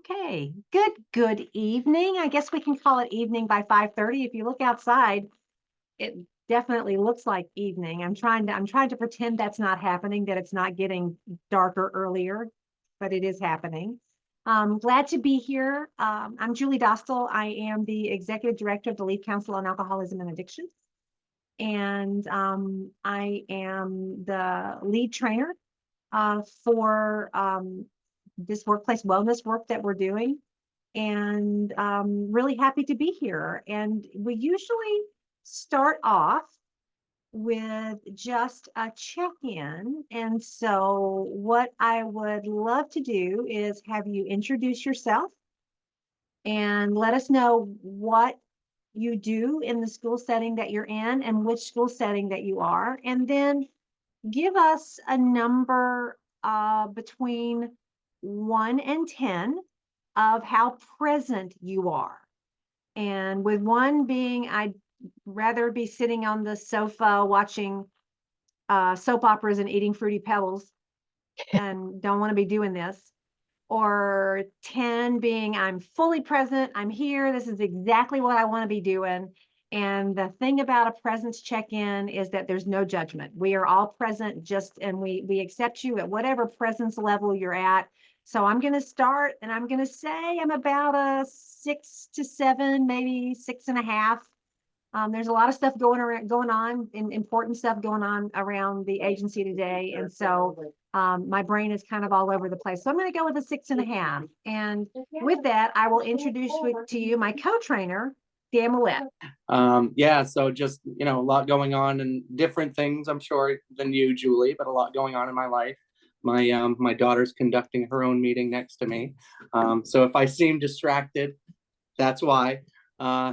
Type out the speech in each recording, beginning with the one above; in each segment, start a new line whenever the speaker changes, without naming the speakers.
Okay, good evening. I guess we can call it evening by 5:30. If you look outside, it definitely looks like evening. I'm trying to pretend that's not happening, that it's not getting darker earlier, but it is happening. Glad to be here. I'm Julie Dostal. I am the Executive Director of the Lead Council on Alcoholism and Addiction. And I am the lead trainer for this workplace wellness work that we're doing, and really happy to be here. And we usually start off with just a check-in. And so what I would love to do is have you introduce yourself and let us know what you do in the school setting that you're in and which school setting that you are. And then give us a number between 1 and 10 of how present you are. And with 1 being, I'd rather be sitting on the sofa watching soap operas and eating Fruity Pebbles and don't want to be doing this. Or 10 being, I'm fully present, I'm here, this is exactly what I want to be doing. And the thing about a presence check-in is that there's no judgment. We are all present, and we accept you at whatever presence level you're at. So I'm going to start, and I'm going to say I'm about a 6 to 7, maybe 6.5. There's a lot of stuff going on, and important stuff going on around the agency today. And so my brain is kind of all over the place. So I'm going to go with a 6.5. And with that, I will introduce to you my co-trainer, Dan Millette.
Yeah, so just, a lot going on and different things, I'm sure, than you, Julie, but a lot going on in my life. My daughter's conducting her own meeting next to me. So if I seem distracted, that's why.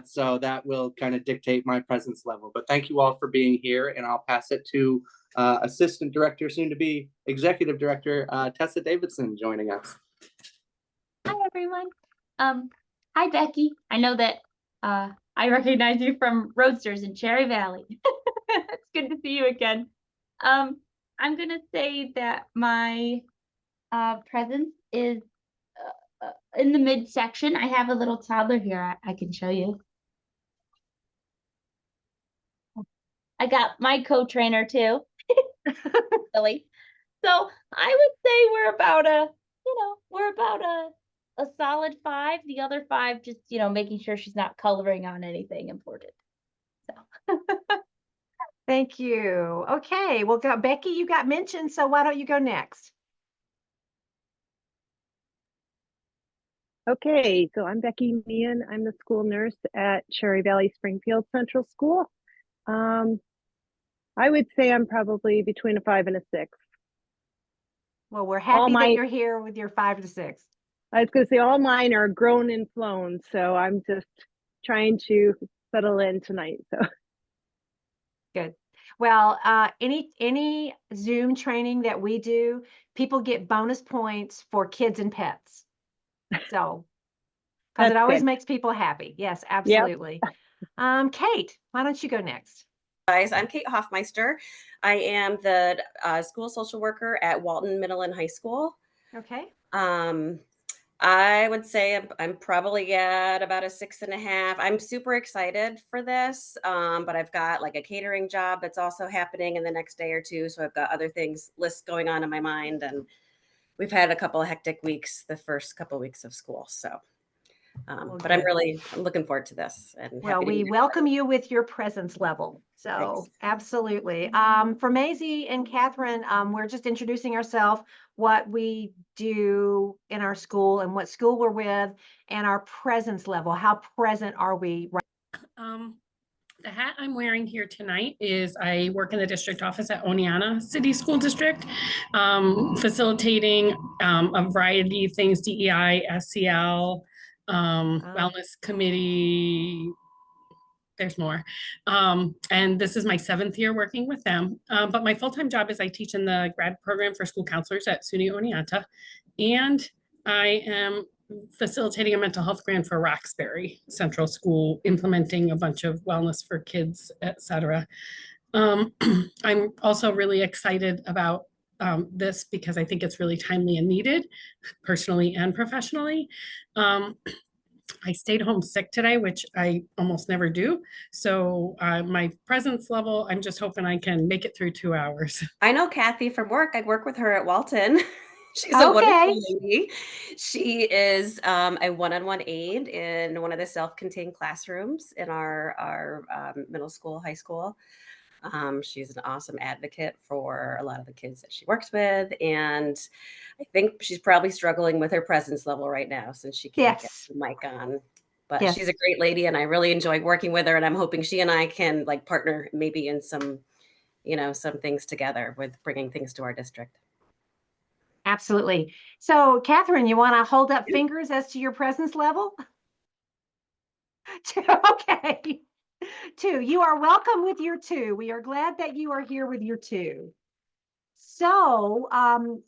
So that will kind of dictate my presence level. But thank you all for being here, and I'll pass it to Assistant Director, soon to be Executive Director, Tessa Davidson, joining us.
Hi, everyone. Hi, Becky. I know that I recognize you from Roadsters in Cherry Valley. It's good to see you again. I'm going to say that my presence is in the midsection. I have a little toddler here. I can show you. I got my co-trainer too. Silly. So I would say we're about a solid 5. The other 5, just, making sure she's not coloring on anything important. So.
Thank you. Okay, well, Becky, you got mentioned, so why don't you go next?
Okay, so I'm Becky Meehan. I'm the school nurse at Cherry Valley Springfield Central School. I would say I'm probably between a 5 and a 6.
Well, we're happy that you're here with your 5 to 6.
I was going to say all mine are grown and flown, so I'm just trying to settle in tonight. So
good. Well, any Zoom training that we do, people get bonus points for kids and pets. So, because it always makes people happy. Yes, absolutely. Yep. Kate, why don't you go next?
Guys, I'm Kate Hoffmeister. I am the school social worker at Walton Middle and High School.
Okay.
I would say I'm probably at about a 6.5. I'm super excited for this, but I've got like a catering job that's also happening in the next day or two. So I've got other lists going on in my mind, and we've had a couple of hectic weeks the first couple of weeks of school. So, but I'm looking forward to this. And
well, we welcome you with your presence level. So thanks. Absolutely. For Maisie and Catherine, we're just introducing ourselves, what we do in our school and what school we're with, and our presence level. How present are we?
The hat I'm wearing here tonight is I work in the district office at Oneonta City School District, facilitating a variety of things, DEI, SEL, wellness committee, there's more. And this is my 7th year working with them. But my full-time job is I teach in the grad program for school counselors at SUNY Oneonta. And I am facilitating a mental health grant for Roxbury Central School, implementing a bunch of wellness for kids, etc. I'm also really excited about this because I think it's really timely and needed, personally and professionally. I stayed home sick today, which I almost never do. So my presence level, I'm just hoping I can make it through 2 hours.
I know Kathy from work. I work with her at Walton. She's a
Okay.
wonderful lady. She is a one-on-one aide in one of the self-contained classrooms in our middle school, high school. She's an awesome advocate for a lot of the kids that she works with, and I think she's probably struggling with her presence level right now since she can't get
Yes.
the mic on. But
Yes.
she's a great lady, and I really enjoy working with her. And I'm hoping she and I can like partner maybe in some, some things together with bringing things to our district.
Absolutely. So, Catherine, you want to hold up fingers as to your presence level? Okay. 2. You are welcome with your 2. We are glad that you are here with your 2. So,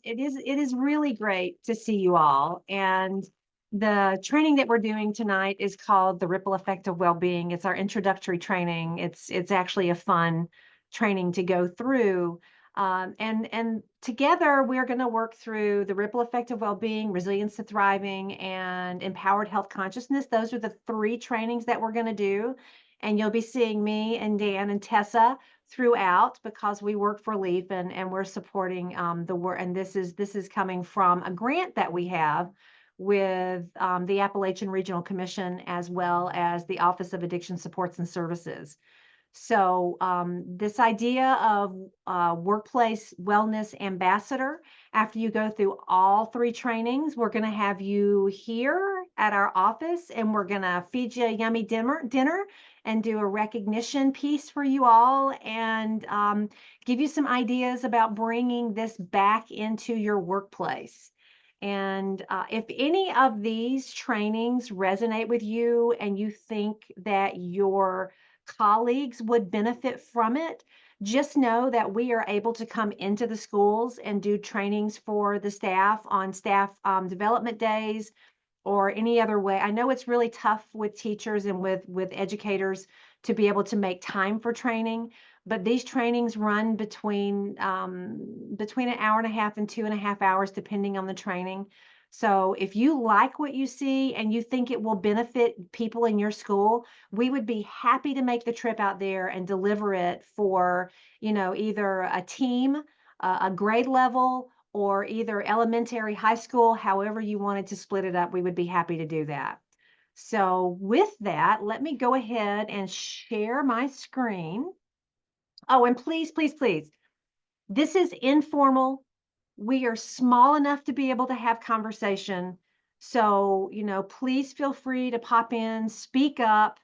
it is really great to see you all. And the training that we're doing tonight is called the Ripple Effect of Wellbeing. It's our introductory training. It's actually a fun training to go through. And together we're going to work through the ripple effect of well-being, resilience to thriving, and empowered health consciousness. Those are the 3 trainings that we're going to do. And you'll be seeing me and Dan and Tessa throughout because we work for LEAF and we're supporting the work. And this is coming from a grant that we have with the Appalachian Regional Commission as well as the Office of Addiction Supports and Services. So this idea of workplace wellness ambassador, after you go through all 3 trainings, we're going to have you here at our office and we're going to feed you a yummy dinner and do a recognition piece for you all and give you some ideas about bringing this back into your workplace. And if any of these trainings resonate with you and you think that your colleagues would benefit from it, just know that we are able to come into the schools and do trainings for the staff on staff development days or any other way. I know it's really tough with teachers and with educators to be able to make time for training, but these trainings run between an hour and a half and 2.5 hours, depending on the training. So if you like what you see and you think it will benefit people in your school, we would be happy to make the trip out there and deliver it for, either a team, a grade level, or either elementary, high school, however you wanted to split it up, we would be happy to do that. So with that, let me go ahead and share my screen. Oh, and please, please, please, this is informal. We are small enough to be able to have conversation. So, please feel free to pop in, speak up.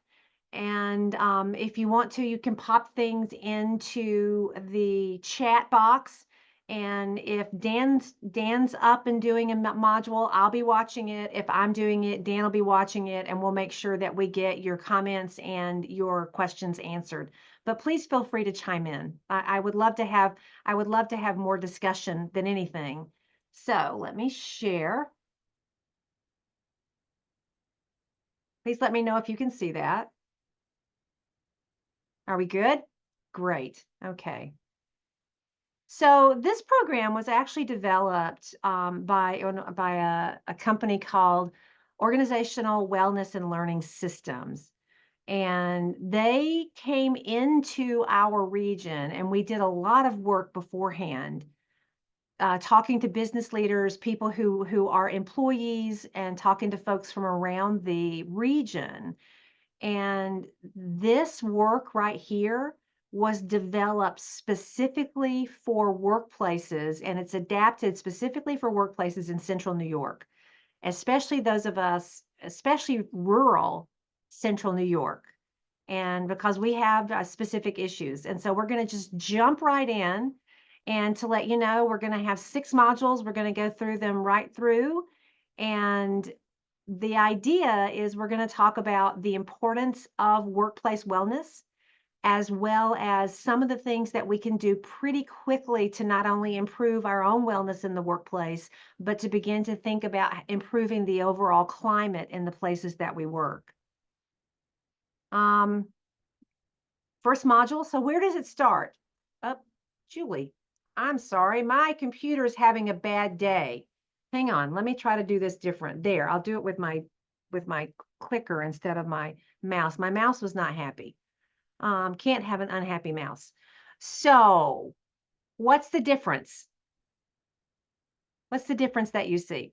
And if you want to, you can pop things into the chat box. And if Dan's up and doing a module, I'll be watching it. If I'm doing it, Dan will be watching it, and we'll make sure that we get your comments and your questions answered. But please feel free to chime in. I would love to have more discussion than anything. So let me share. Please let me know if you can see that. Are we good? Great. Okay. So this program was actually developed by a company called Organizational Wellness and Learning Systems. And they came into our region and we did a lot of work beforehand, talking to business leaders, people who are employees, and talking to folks from around the region. And this work right here was developed specifically for workplaces, and it's adapted specifically for workplaces in Central New York, especially those of us, especially rural Central New York. And because we have specific issues. And so we're going to just jump right in. And to let you know, we're going to have 6 modules. We're going to go through them right through. And the idea is we're going to talk about the importance of workplace wellness, as well as some of the things that we can do pretty quickly to not only improve our own wellness in the workplace, but to begin to think about improving the overall climate in the places that we work. First module. So where does it start? Julie. I'm sorry, my computer's having a bad day. Hang on, let me try to do this different. There, I'll do it with my clicker instead of my mouse. My mouse was not happy. Can't have an unhappy mouse. So, what's the difference? What's the difference that you see?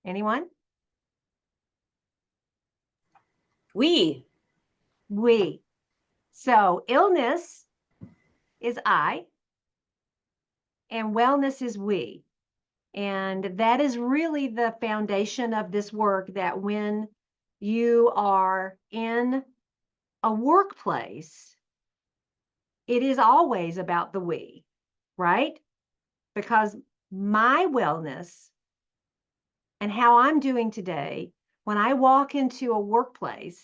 Anyone?
We.
We. So, illness is I, and wellness is we. And that is really the foundation of this work, that when you are in a workplace, it is always about the we, right? Because my wellness and how I'm doing today, when I walk into a workplace,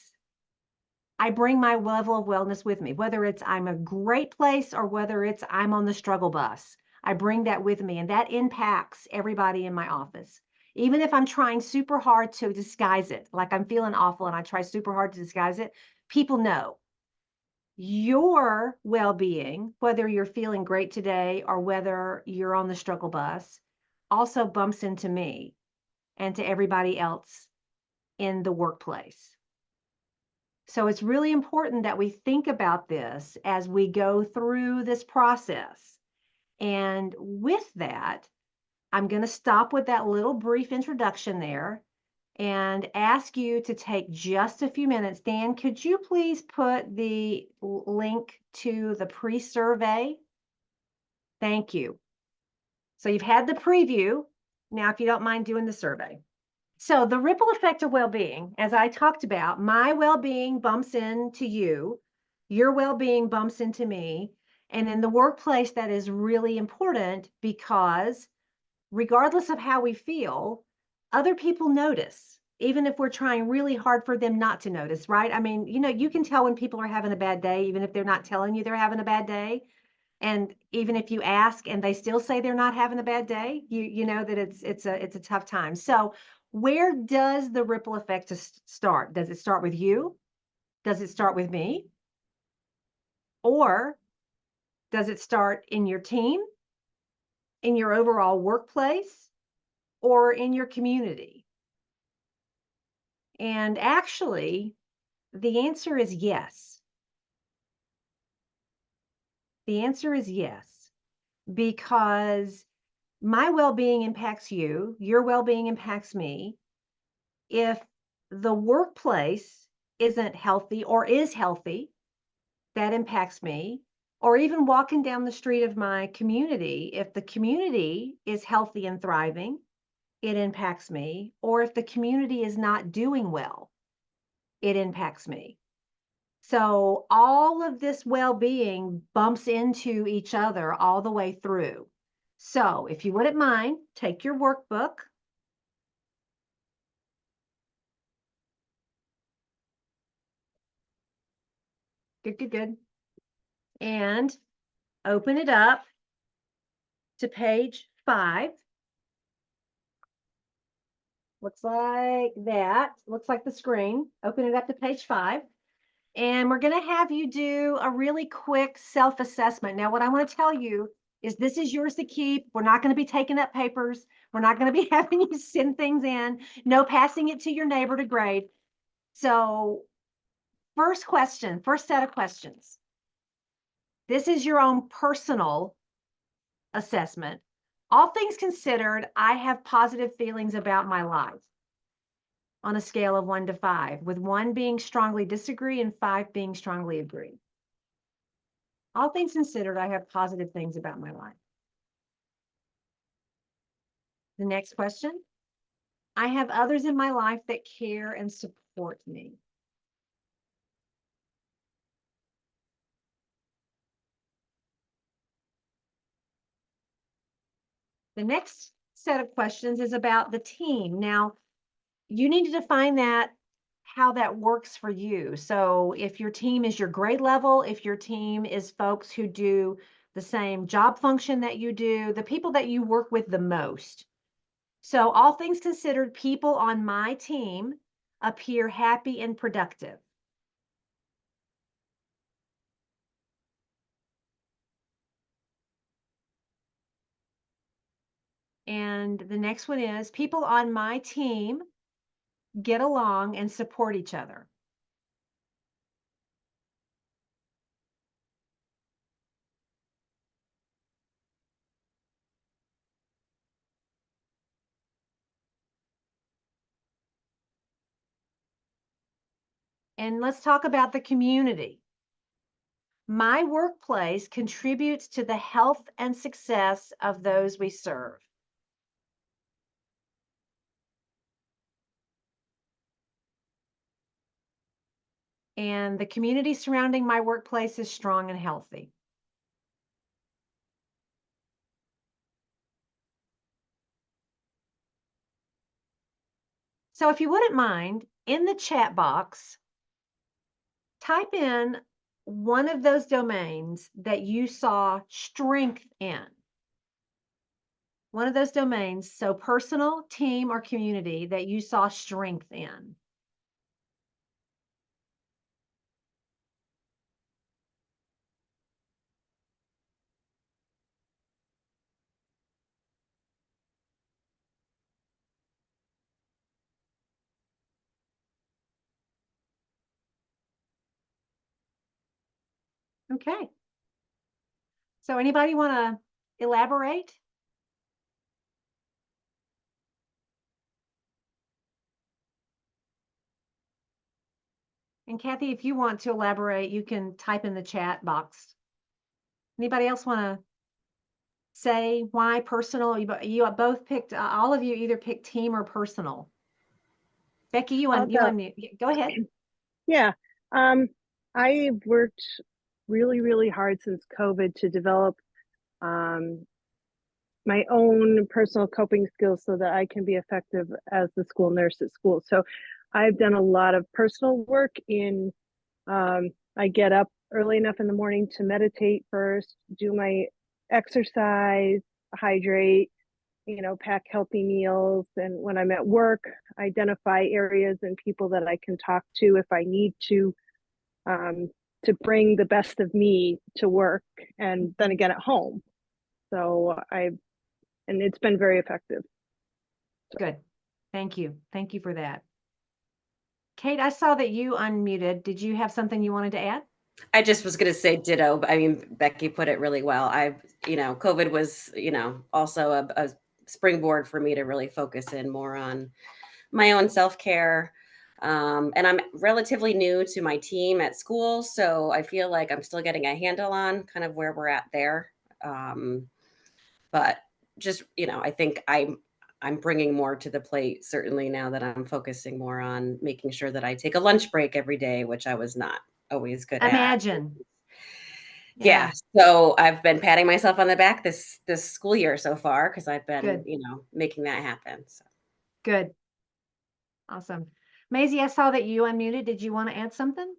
I bring my level of wellness with me, whether it's I'm a great place or whether it's I'm on the struggle bus. I bring that with me, and that impacts everybody in my office. Even if I'm trying super hard to disguise it, like I'm feeling awful and I try super hard to disguise it, people know your well-being, whether you're feeling great today or whether you're on the struggle bus, also bumps into me and to everybody else in the workplace. So it's really important that we think about this as we go through this process. And with that, I'm going to stop with that little brief introduction there and ask you to take just a few minutes. Dan, could you please put the link to the pre-survey? Thank you. So you've had the preview. Now, if you don't mind doing the survey. So the ripple effect of well-being, as I talked about, my well-being bumps into you, your well-being bumps into me. And in the workplace, that is really important because regardless of how we feel, other people notice, even if we're trying really hard for them not to notice, right? I mean, you can tell when people are having a bad day, even if they're not telling you they're having a bad day. And even if you ask and they still say they're not having a bad day, you know that it's a tough time. So where does the ripple effect start? Does it start with you? Does it start with me? Or does it start in your team, in your overall workplace, or in your community? And actually, the answer is yes. The answer is yes, because my well-being impacts you, your well-being impacts me. If the workplace isn't healthy or is healthy, that impacts me. Or even walking down the street of my community, if the community is healthy and thriving, it impacts me. Or if the community is not doing well, it impacts me. So all of this well-being bumps into each other all the way through. So if you wouldn't mind, take your workbook. Good. And open it up to page 5. Looks like that. Looks like the screen. Open it up to page 5. And we're going to have you do a really quick self-assessment. Now, what I want to tell you is this is yours to keep. We're not going to be taking up papers. We're not going to be having you send things in. No passing it to your neighbor to grade. So first set of questions. This is your own personal assessment. All things considered, I have positive feelings about my life on a scale of 1 to 5, with 1 being strongly disagree and 5 being strongly agree. All things considered, I have positive things about my life. The next question, I have others in my life that care and support me. The next set of questions is about the team. Now, you need to define that, how that works for you. So if your team is your grade level, if your team is folks who do the same job function that you do, the people that you work with the most. So all things considered, people on my team appear happy and productive. And the next one is people on my team get along and support each other. And let's talk about the community. My workplace contributes to the health and success of those we serve. And the community surrounding my workplace is strong and healthy. So if you wouldn't mind, in the chat box, type in one of those domains that you saw strength in. One of those domains, so personal, team, or community, that you saw strength in. Okay. So anybody want to elaborate? And Kathy, if you want to elaborate, you can type in the chat box. Anybody else want to say why personal? You both picked, all of you either picked team or personal. Becky, you
I'll go.
unmute. Go ahead.
Yeah. I've worked really, really hard since COVID to develop my own personal coping skills so that I can be effective as the school nurse at school. So I've done a lot of personal work in, I get up early enough in the morning to meditate first, do my exercise, hydrate, pack healthy meals. And when I'm at work, identify areas and people that I can talk to if I need to bring the best of me to work and then again at home. So and it's been very effective.
Good. Thank you. Thank you for that. Kate, I saw that you unmuted. Did you have something you wanted to add?
I just was going to say ditto. But I mean, Becky put it really well. COVID was, also a springboard for me to really focus in more on my own self-care. And I'm relatively new to my team at school, so I feel like I'm still getting a handle on kind of where we're at there. But just, I think I'm bringing more to the plate, certainly now that I'm focusing more on making sure that I take a lunch break every day, which I was not always good at.
Imagine.
Yeah. So I've been patting myself on the back this school year so far because I've been,
Good.
making that happen. So.
Good. Awesome. Maisie, I saw that you unmuted. Did you want to add something?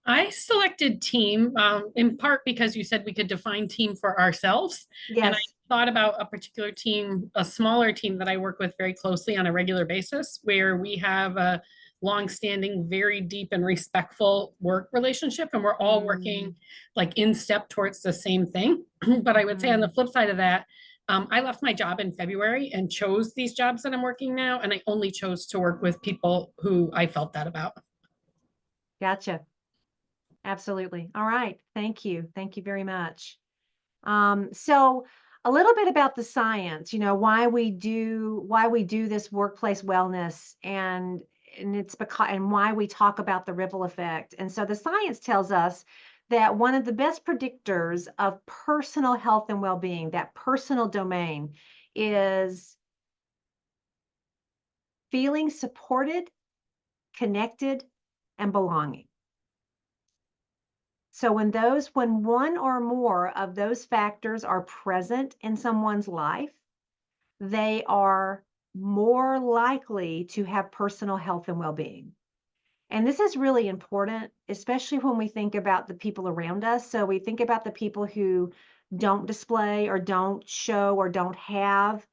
I selected team in part because you said we could define team for ourselves. And I
Yes.
thought about a particular team, a smaller team that I work with very closely on a regular basis, where we have a longstanding, very deep and respectful work relationship. And we're all working like in step towards the same thing. But I would say on the flip side of that, I left my job in February and chose these jobs that I'm working now. And I only chose to work with people who I felt that about.
Gotcha. Absolutely. All right. Thank you. Thank you very much. So a little bit about the science, why we do this workplace wellness and it's because and why we talk about the ripple effect. And so the science tells us that one of the best predictors of personal health and well-being, that personal domain, is feeling supported, connected, and belonging. So when one or more of those factors are present in someone's life, they are more likely to have personal health and well-being. And this is really important, especially when we think about the people around us. So we think about the people who don't display or don't show or don't have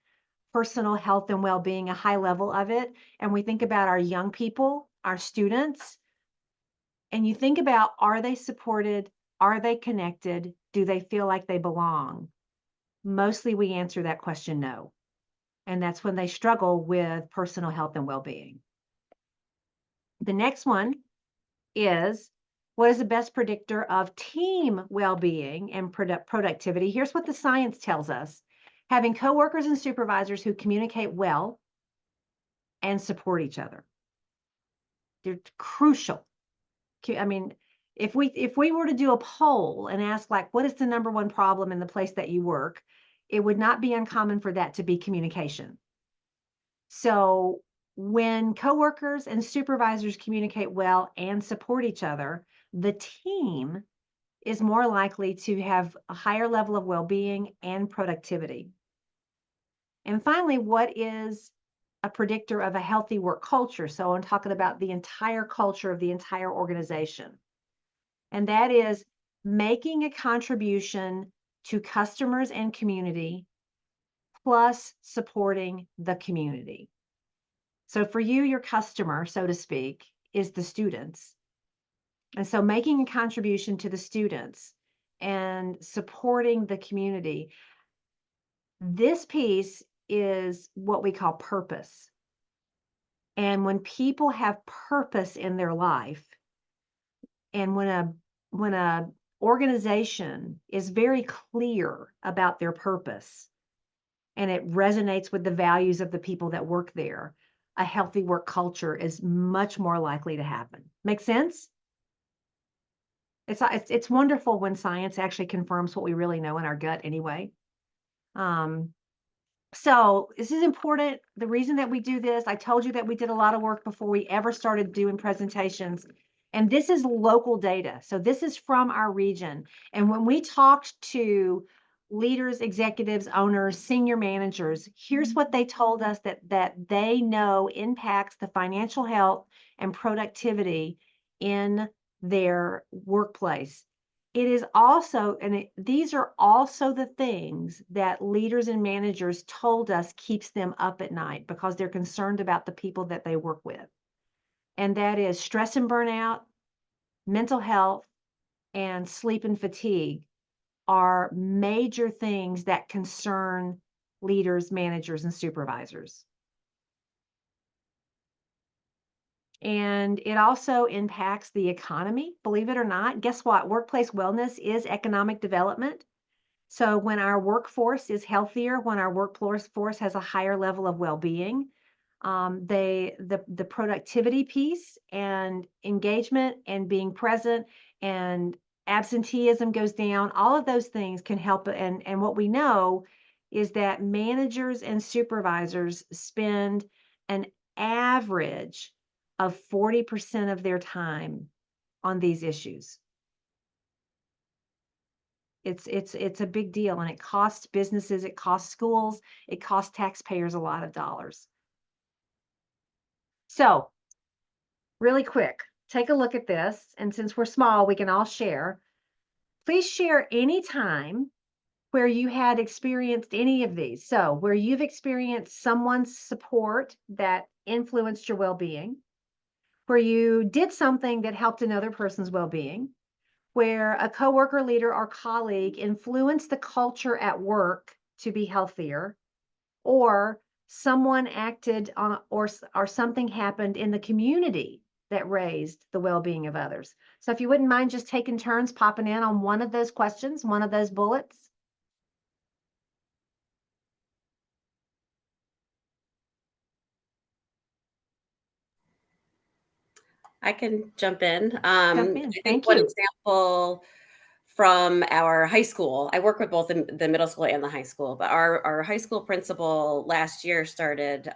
personal health and well-being, a high level of it. And we think about our young people, our students, and you think about, are they supported? Are they connected? Do they feel like they belong? Mostly we answer that question no. And that's when they struggle with personal health and well-being. The next one is, what is the best predictor of team well-being and productivity? Here's what the science tells us. Having coworkers and supervisors who communicate well and support each other. They're crucial. I mean, if we were to do a poll and ask, like, what is the number one problem in the place that you work, it would not be uncommon for that to be communication. So when coworkers and supervisors communicate well and support each other, the team is more likely to have a higher level of well-being and productivity. And finally, what is a predictor of a healthy work culture? So I'm talking about the entire culture of the entire organization. And that is making a contribution to customers and community, plus supporting the community. So for you, your customer, so to speak, is the students. And so making a contribution to the students and supporting the community, this piece is what we call purpose. And when people have purpose in their life, and when a organization is very clear about their purpose, and it resonates with the values of the people that work there, a healthy work culture is much more likely to happen. Make sense? It's wonderful when science actually confirms what we really know in our gut anyway. So this is important. The reason that we do this, I told you that we did a lot of work before we ever started doing presentations. And this is local data. So this is from our region. And when we talked to leaders, executives, owners, senior managers, here's what they told us that they know impacts the financial health and productivity in their workplace. It is also, these are also the things that leaders and managers told us keeps them up at night because they're concerned about the people that they work with. And that is stress and burnout, mental health, and sleep and fatigue are major things that concern leaders, managers, and supervisors. And it also impacts the economy, believe it or not. Guess what? Workplace wellness is economic development. So when our workforce is healthier, when our workforce has a higher level of well-being, the productivity piece and engagement and being present and absenteeism goes down. All of those things can help. And what we know is that managers and supervisors spend an average of 40% of their time on these issues. It's a big deal, and it costs businesses, it costs schools, it costs taxpayers a lot of dollars. So really quick, take a look at this. And since we're small, we can all share. Please share any time where you had experienced any of these. So where you've experienced someone's support that influenced your well-being, where you did something that helped another person's well-being, where a coworker, leader, or colleague influenced the culture at work to be healthier, or someone acted on, or something happened in the community that raised the well-being of others. So if you wouldn't mind just taking turns popping in on one of those questions, one of those bullets.
I can jump in.
Jump
I
in.
think
Thank
one
you.
example from our high school, I work with both the middle school and the high school, but our high school principal last year started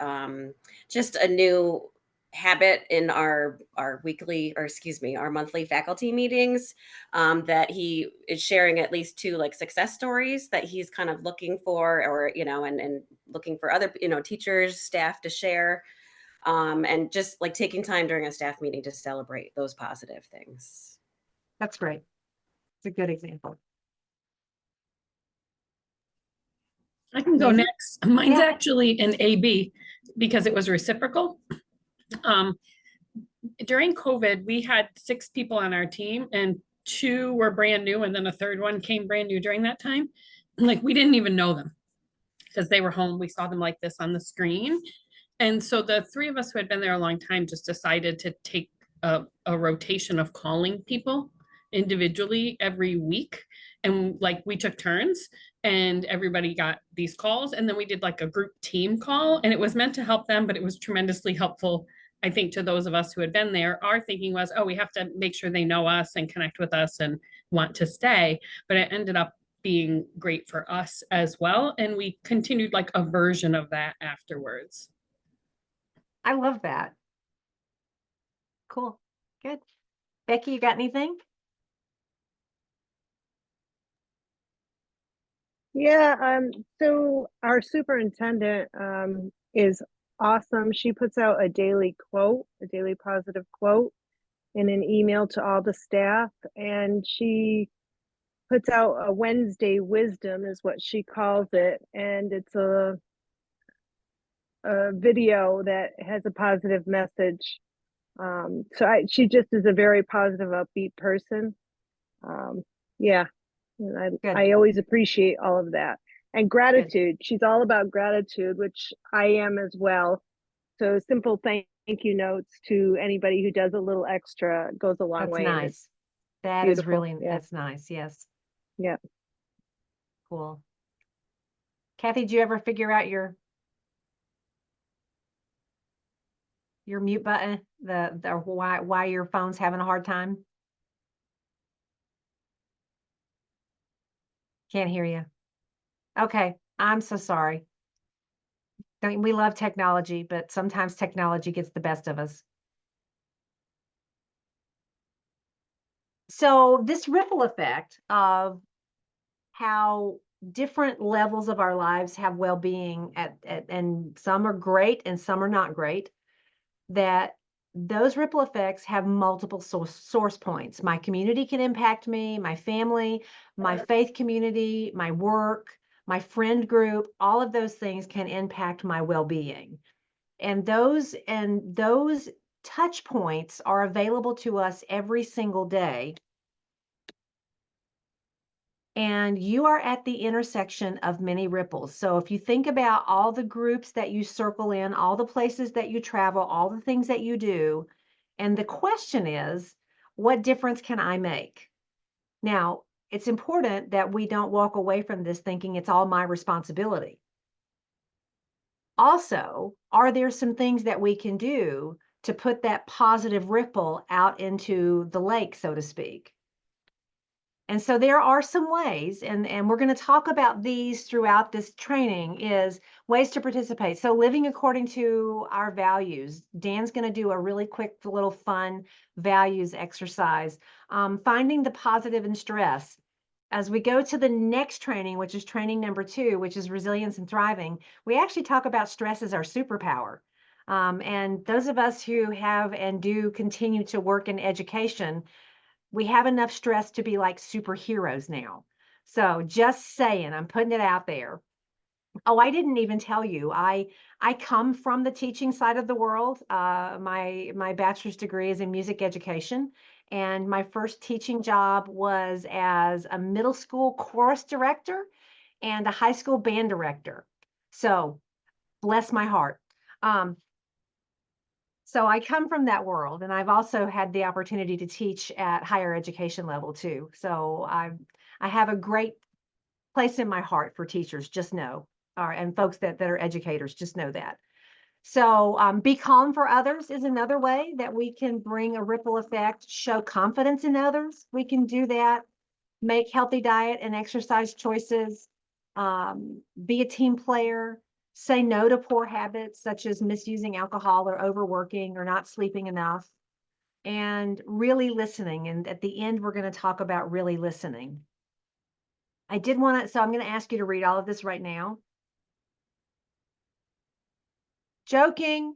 just a new habit in our weekly, or excuse me, our monthly faculty meetings, that he is sharing at least 2 like success stories that he's kind of looking for, or and looking for other teachers, staff to share, and just like taking time during a staff meeting to celebrate those positive things.
That's great. It's a good example.
I can go
Maisie?
next. Mine's
Yeah.
actually an AB because it was reciprocal. During COVID, we had 6 people on our team and 2 were brand new, and then a third one came brand new during that time. Like, we didn't even know them. because they were home. We saw them like this on the screen. And so the three of us who had been there a long time just decided to take a rotation of calling people individually every week. And like we took turns and everybody got these calls. And then we did like a group team call, and it was meant to help them, but it was tremendously helpful, I think, to those of us who had been there. Our thinking was, oh, we have to make sure they know us and connect with us and want to stay. But it ended up being great for us as well. And we continued like a version of that afterwards.
I love that. Cool. Good. Becky, you got anything?
Yeah, so our superintendent is awesome. She puts out a daily quote, a daily positive quote in an email to all the staff, and she puts out a Wednesday wisdom is what she calls it, and it's a video that has a positive message. She just is a very positive, upbeat person. Yeah, and
Good.
I always appreciate all of that. And gratitude. She's all about gratitude, which I am as well. So simple thank you notes to anybody who does a little extra goes a long
That's
way. and it's
nice. That is
beautiful.
really,
Yeah.
that's nice. Yes.
Yeah.
Cool. Kathy, did you ever figure out your mute button, the why your phone's having a hard time? Can't hear you. Okay, I'm so sorry. We love technology, but sometimes technology gets the best of us. So this ripple effect of how different levels of our lives have well-being and some are great and some are not great, that those ripple effects have multiple source points. My community can impact me, my family, my faith community, my work, my friend group, all of those things can impact my well-being. And those touch points are available to us every single day. And you are at the intersection of many ripples. So if you think about all the groups that you circle in, all the places that you travel, all the things that you do, and the question is, what difference can I make? Now, it's important that we don't walk away from this thinking it's all my responsibility. Also, are there some things that we can do to put that positive ripple out into the lake, so to speak? And so there are some ways, and we're going to talk about these throughout this training, is ways to participate. So living according to our values. Dan's going to do a really quick little fun values exercise. Finding the positive in stress. As we go to the next training, which is training number 2, which is resilience and thriving, we actually talk about stress as our superpower. And those of us who have and do continue to work in education, we have enough stress to be like superheroes now. So just saying, I'm putting it out there. Oh, I didn't even tell you. I come from the teaching side of the world. My bachelor's degree is in music education, and my first teaching job was as a middle school chorus director and a high school band director. So bless my heart. So I come from that world, and I've also had the opportunity to teach at higher education level too. So I have a great place in my heart for teachers, just know, and folks that are educators, just know that. So be calm for others is another way that we can bring a ripple effect, show confidence in others. We can do that, make healthy diet and exercise choices, be a team player, say no to poor habits such as misusing alcohol or overworking or not sleeping enough, and really listening. And at the end, we're going to talk about really listening. I did want to, so I'm going to ask you to read all of this right now. Joking.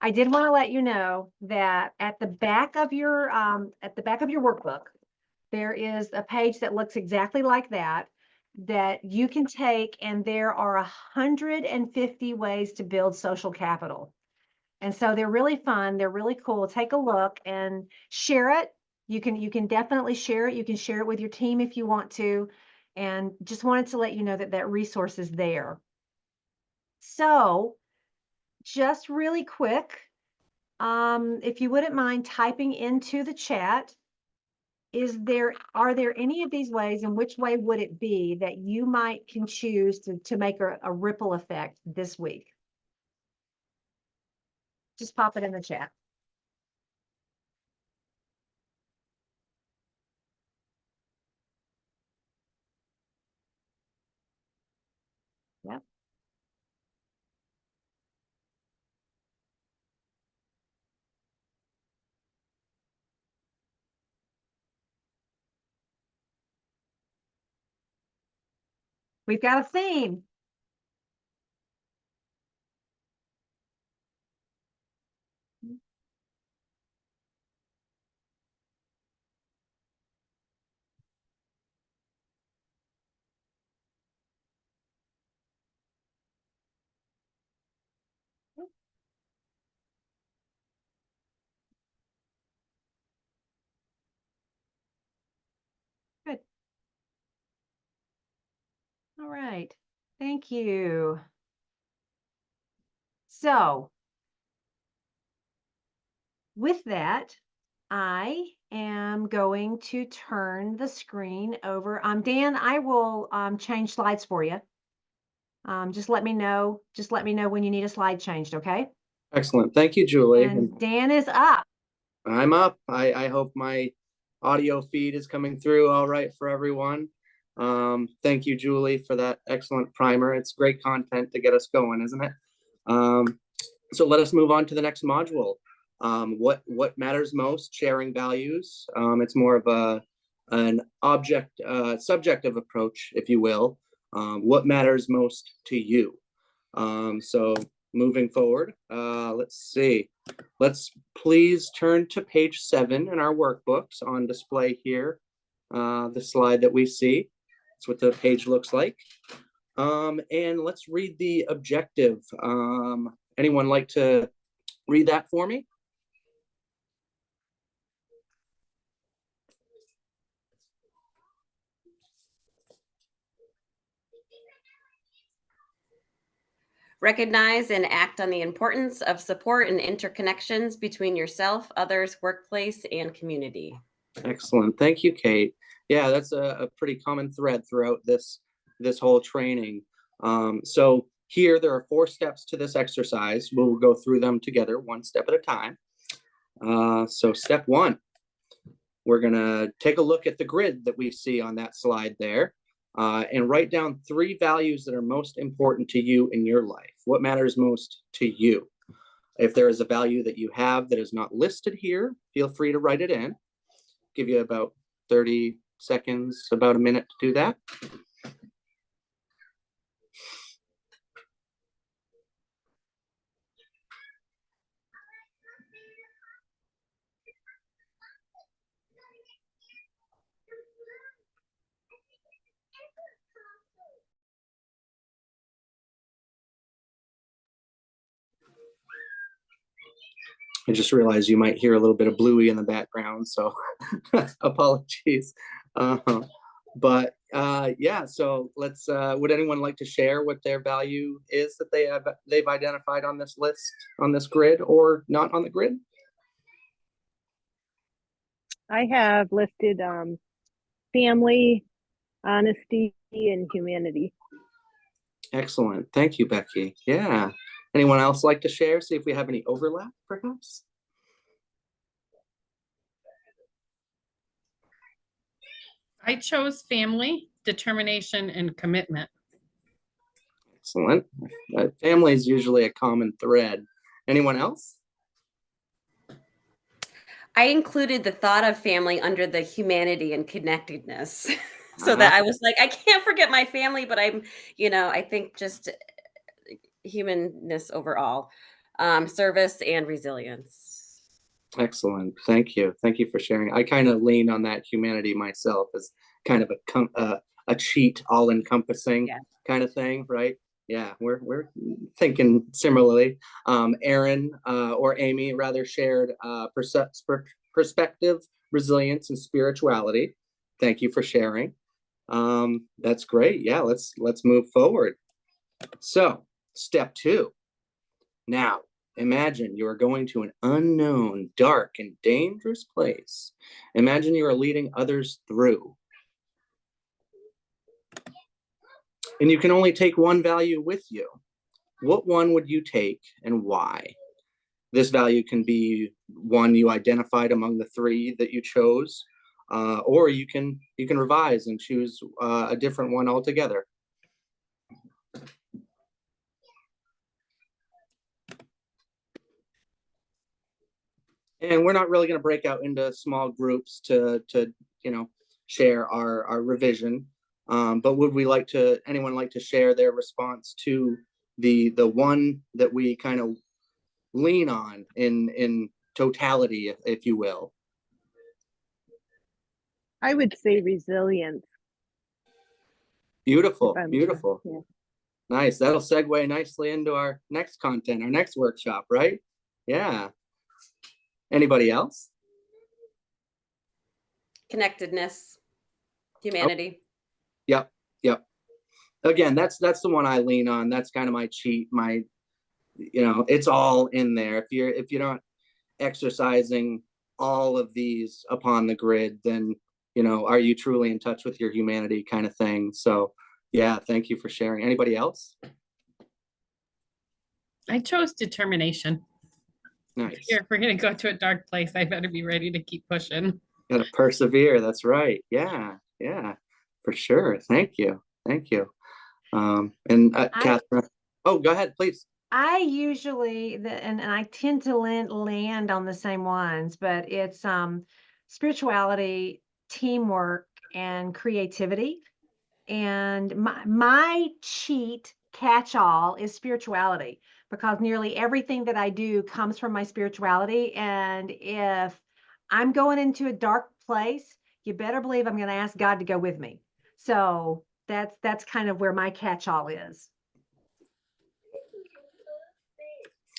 I did want to let you know that at the back of your workbook, there is a page that looks exactly like that you can take, and there are 150 ways to build social capital. And so they're really fun. They're really cool. Take a look and share it. You can definitely share it. You can share it with your team if you want to. and just wanted to let you know that that resource is there. So just really quick, if you wouldn't mind typing into the chat, are there any of these ways, and which way would it be that you can choose to make a ripple effect this week? Just pop it in the chat. Yep. We've got a theme. Good. All right. Thank you. So with that, I am going to turn the screen over. Dan, I will change slides for you. Just let me know when you need a slide changed, okay?
Excellent. Thank you, Julie.
And Dan is up.
I'm up. I hope my audio feed is coming through all right for everyone. Thank you, Julie, for that excellent primer. It's great content to get us going, isn't it? So let us move on to the next module. What matters most? Sharing values. It's more of an subjective approach, if you will. What matters most to you? So moving forward, let's see. Let's please turn to page 7 in our workbooks on display here. The slide that we see. That's what the page looks like. And let's read the objective. Anyone like to read that for me?
Recognize and act on the importance of support and interconnections between yourself, others, workplace, and community.
Excellent. Thank you, Kate. Yeah, that's a pretty common thread throughout this whole training. So here there are 4 steps to this exercise. We'll go through them together one step at a time. So step 1, we're gonna take a look at the grid that we see on that slide there. And write down 3 values that are most important to you in your life. What matters most to you? If there is a value that you have that is not listed here, feel free to write it in. Give you about 30 seconds, about a minute to do that. I just realized you might hear a little bit of Bluey in the background, so apologies. But yeah, so let's, would anyone like to share what their value is that they've identified on this list, on this grid, or not on the grid?
I have listed family, honesty, and humanity.
Excellent. Thank you, Becky. Yeah. Anyone else like to share? See if we have any overlap, perhaps?
I chose family, determination, and commitment.
Excellent. Family is usually a common thread. Anyone else?
I included the thought of family under the humanity and connectedness. So that I was like, I can't forget my family, but I'm, I think just humanness overall, service and resilience.
Excellent. Thank you. Thank you for sharing. I kind of lean on that humanity myself as kind of a cheat, all-encompassing kind of thing, right? Yeah, we're thinking similarly. Erin or Amy rather shared perspective, resilience, and spirituality. Thank you for sharing. That's great. Yeah, let's move forward. So, step 2. Now, imagine you are going to an unknown, dark, and dangerous place. Imagine you are leading others through. And you can only take one value with you. What one would you take and why? This value can be one you identified among the 3 that you chose, or you can revise and choose a different one altogether. And we're not really going to break out into small groups to share our revision. But would anyone like to share their response to the one that we kind of lean on in totality, if you will?
I would say resilience.
Beautiful,
if I'm-
beautiful.
yeah.
Nice. That'll segue nicely into our next content, our next workshop, right? Yeah. Anybody else?
Connectedness, humanity.
Yep. Again, that's the one I lean on. That's kind of my cheat, it's all in there. If you're not exercising all of these upon the grid, then are you truly in touch with your humanity, kind of thing. So yeah, thank you for sharing. Anybody else?
I chose determination.
Nice.
Here, if we're gonna go to a dark place, I better be ready to keep pushing.
Gotta persevere. That's right. Yeah, for sure. Thank you. And Catherine, oh, go ahead, please.
I usually, and I tend to land on the same ones, but it's spirituality, teamwork, and creativity. And my cheat catch-all is spirituality, because nearly everything that I do comes from my spirituality. And if I'm going into a dark place, you better believe I'm going to ask God to go with me. So that's kind of where my catch-all is.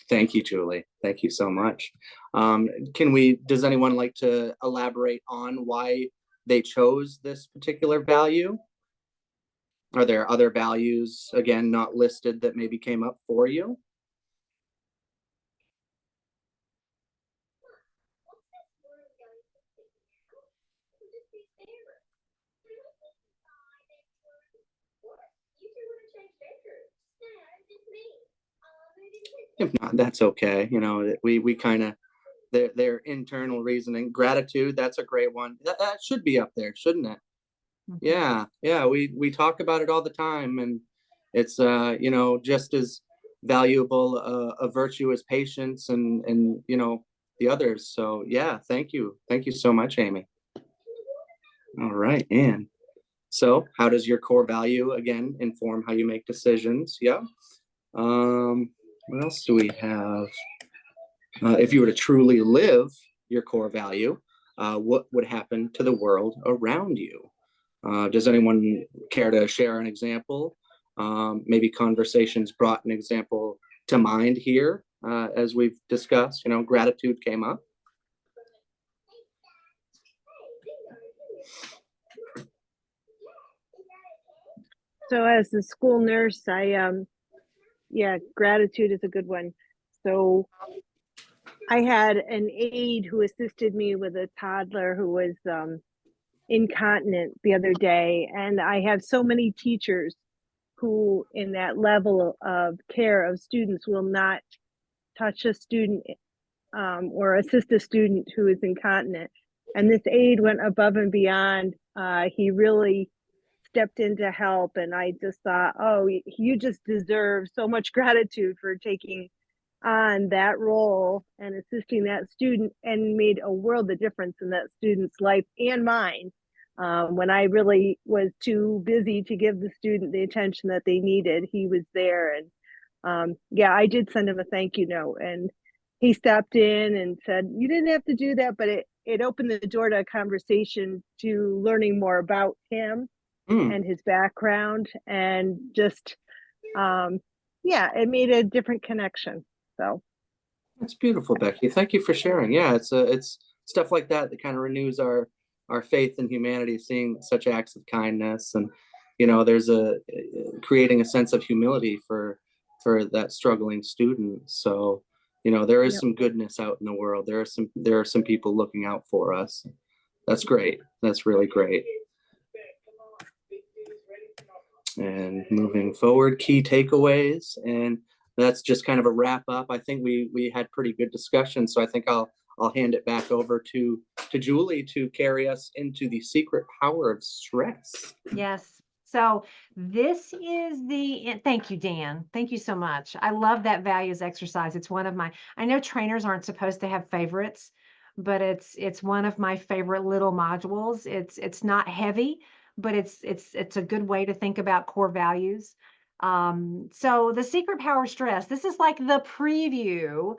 Thank you, Julie. Thank you so much. Does anyone like to elaborate on why they chose this particular value? Are there other values, again, not listed, that maybe came up for you? If not, that's okay. We kind of, their internal reasoning. Gratitude, that's a great one. That should be up there, shouldn't it?
Mhm.
Yeah. We talk about it all the time, and it's just as valuable a virtue as patience and the others. So yeah, thank you so much, Amy. All right, Anne. So how does your core value again inform how you make decisions? Yeah. What else do we have? If you were to truly live your core value, what would happen to the world around you? Does anyone care to share an example? Maybe Conversations brought an example to mind here, as we've discussed. Gratitude came up.
So as a school nurse, gratitude is a good one. So I had an aide who assisted me with a toddler who was incontinent the other day. And I have so many teachers who in that level of care of students will not touch a student or assist a student who is incontinent. And this aide went above and beyond. He really stepped in to help. And I just thought, oh, you just deserve so much gratitude for taking on that role and assisting that student, and made a world of difference in that student's life and mine. When I really was too busy to give the student the attention that they needed, he was there. And I did send him a thank you note, and he stepped in and said, you didn't have to do that, but it opened the door to a conversation to learning more about him and his background, and just it made a different connection. So
that's beautiful, Becky. Thank you for sharing. Yeah, it's stuff like that that kind of renews our our faith in humanity, seeing such acts of kindness, and there's creating a sense of humility for that struggling student. So there is
Yep.
some goodness out in the world. There are some people looking out for us. That's great. That's really great. And moving forward, key takeaways, and that's just kind of a wrap up. I think we had pretty good discussion, so I think I'll hand it back over to Julie to carry us into the secret power of stress.
Yes. So this is thank you, Dan. Thank you so much. I love that values exercise. It's one of I know trainers aren't supposed to have favorites, but it's one of my favorite little modules. It's not heavy, but it's a good way to think about core values. So the secret power of stress, this is like the preview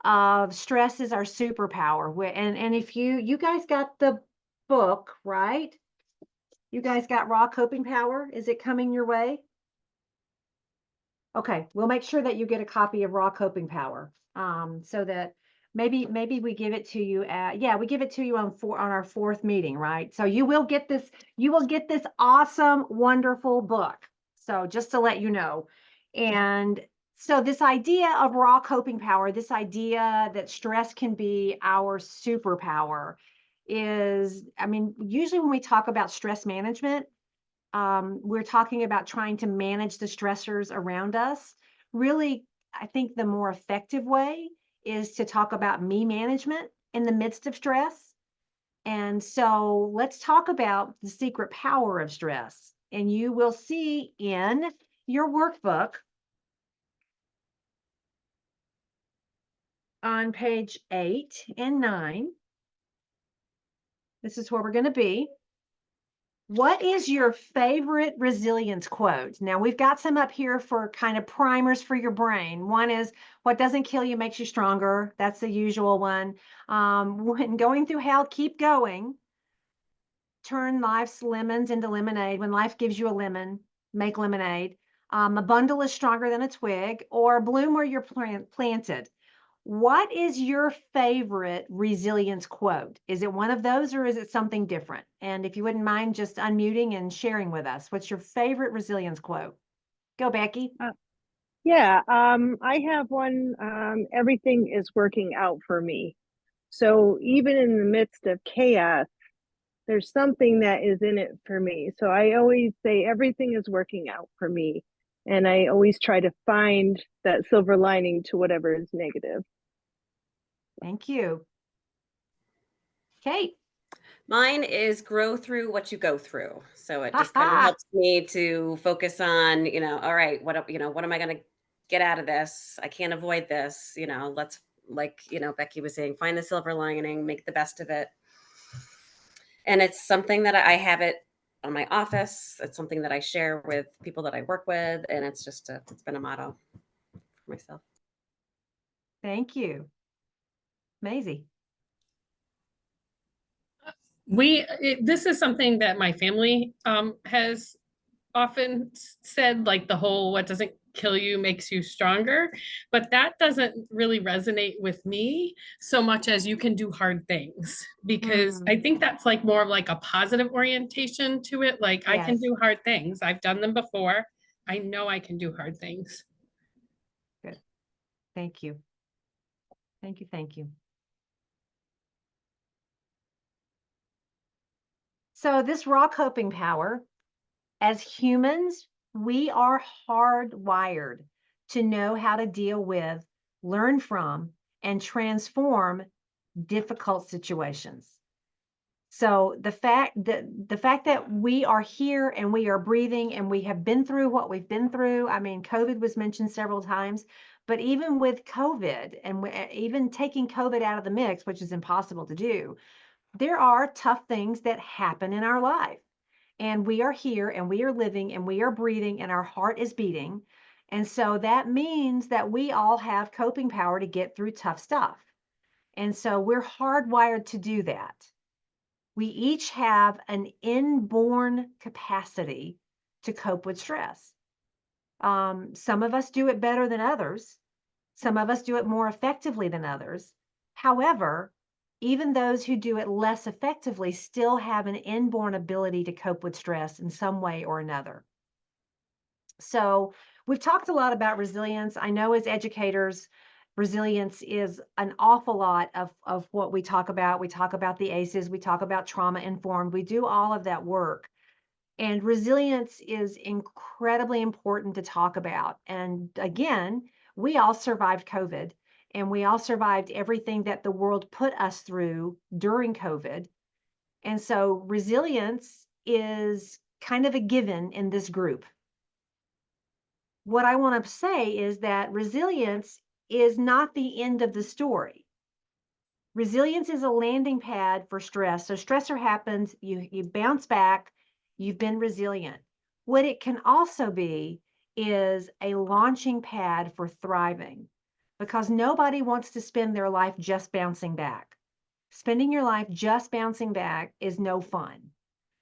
of stress is our superpower. And if you guys got the book, right? You guys got Raw Coping Power? Is it coming your way? Okay, we'll make sure that you get a copy of Raw Coping Power. So that maybe we give it to you we give it to you on our fourth meeting, right? So you will get this awesome, wonderful book. So just to let you know. And so this idea of raw coping power, this idea that stress can be our superpower is, I mean, usually when we talk about stress management, we're talking about trying to manage the stressors around us. Really, I think the more effective way is to talk about me management in the midst of stress. And so let's talk about the secret power of stress. And you will see in your workbook on page 8 and 9. This is where we're going to be. What is your favorite resilience quote? Now, we've got some up here for kind of primers for your brain. One is, what doesn't kill you makes you stronger. That's the usual one. When going through hell, keep going. Turn life's lemons into lemonade. When life gives you a lemon, make lemonade. A bundle is stronger than a twig, or bloom where you're planted. What is your favorite resilience quote? Is it one of those or is it something different? And if you wouldn't mind just unmuting and sharing with us, what's your favorite resilience quote? Go, Becky.
Yeah, I have one, everything is working out for me. So even in the midst of chaos, there's something that is in it for me. So I always say everything is working out for me. And I always try to find that silver lining to whatever is negative.
Thank you. Kate.
Mine is grow through what you go through. So it just kind of helps me to focus on, all right, what am I going to get out of this? I can't avoid this, let's, like, Becky was saying, find the silver lining, make the best of it. And it's something that I have it on my office. It's something that I share with people that I work with. And it's just, it's been a motto for myself.
Thank you. Maisie.
This is something that my family has often said, like the whole what doesn't kill you makes you stronger, but that doesn't really resonate with me so much as you can do hard things, because I think that's like more of like a positive orientation to it. Like I can
Yes.
do hard things. I've done them before. I know I can do hard things.
Good. Thank you. Thank you. Thank you. So this raw coping power, as humans, we are hardwired to know how to deal with, learn from, and transform difficult situations. So the fact that we are here and we are breathing and we have been through what we've been through. I mean, COVID was mentioned several times, but even with COVID and even taking COVID out of the mix, which is impossible to do, there are tough things that happen in our life. And we are here and we are living and we are breathing and our heart is beating. And so that means that we all have coping power to get through tough stuff. And so we're hardwired to do that. We each have an inborn capacity to cope with stress. Some of us do it better than others. Some of us do it more effectively than others. However, even those who do it less effectively still have an inborn ability to cope with stress in some way or another. So we've talked a lot about resilience. I know as educators, resilience is an awful lot of what we talk about. We talk about the ACEs, we talk about trauma informed, we do all of that work. And resilience is incredibly important to talk about. And again, we all survived COVID and we all survived everything that the world put us through during COVID. And so resilience is kind of a given in this group. What I want to say is that resilience is not the end of the story. Resilience is a landing pad for stress. So stressor happens, you bounce back, you've been resilient. What it can also be is a launching pad for thriving, because nobody wants to spend their life just bouncing back. Spending your life just bouncing back is no fun.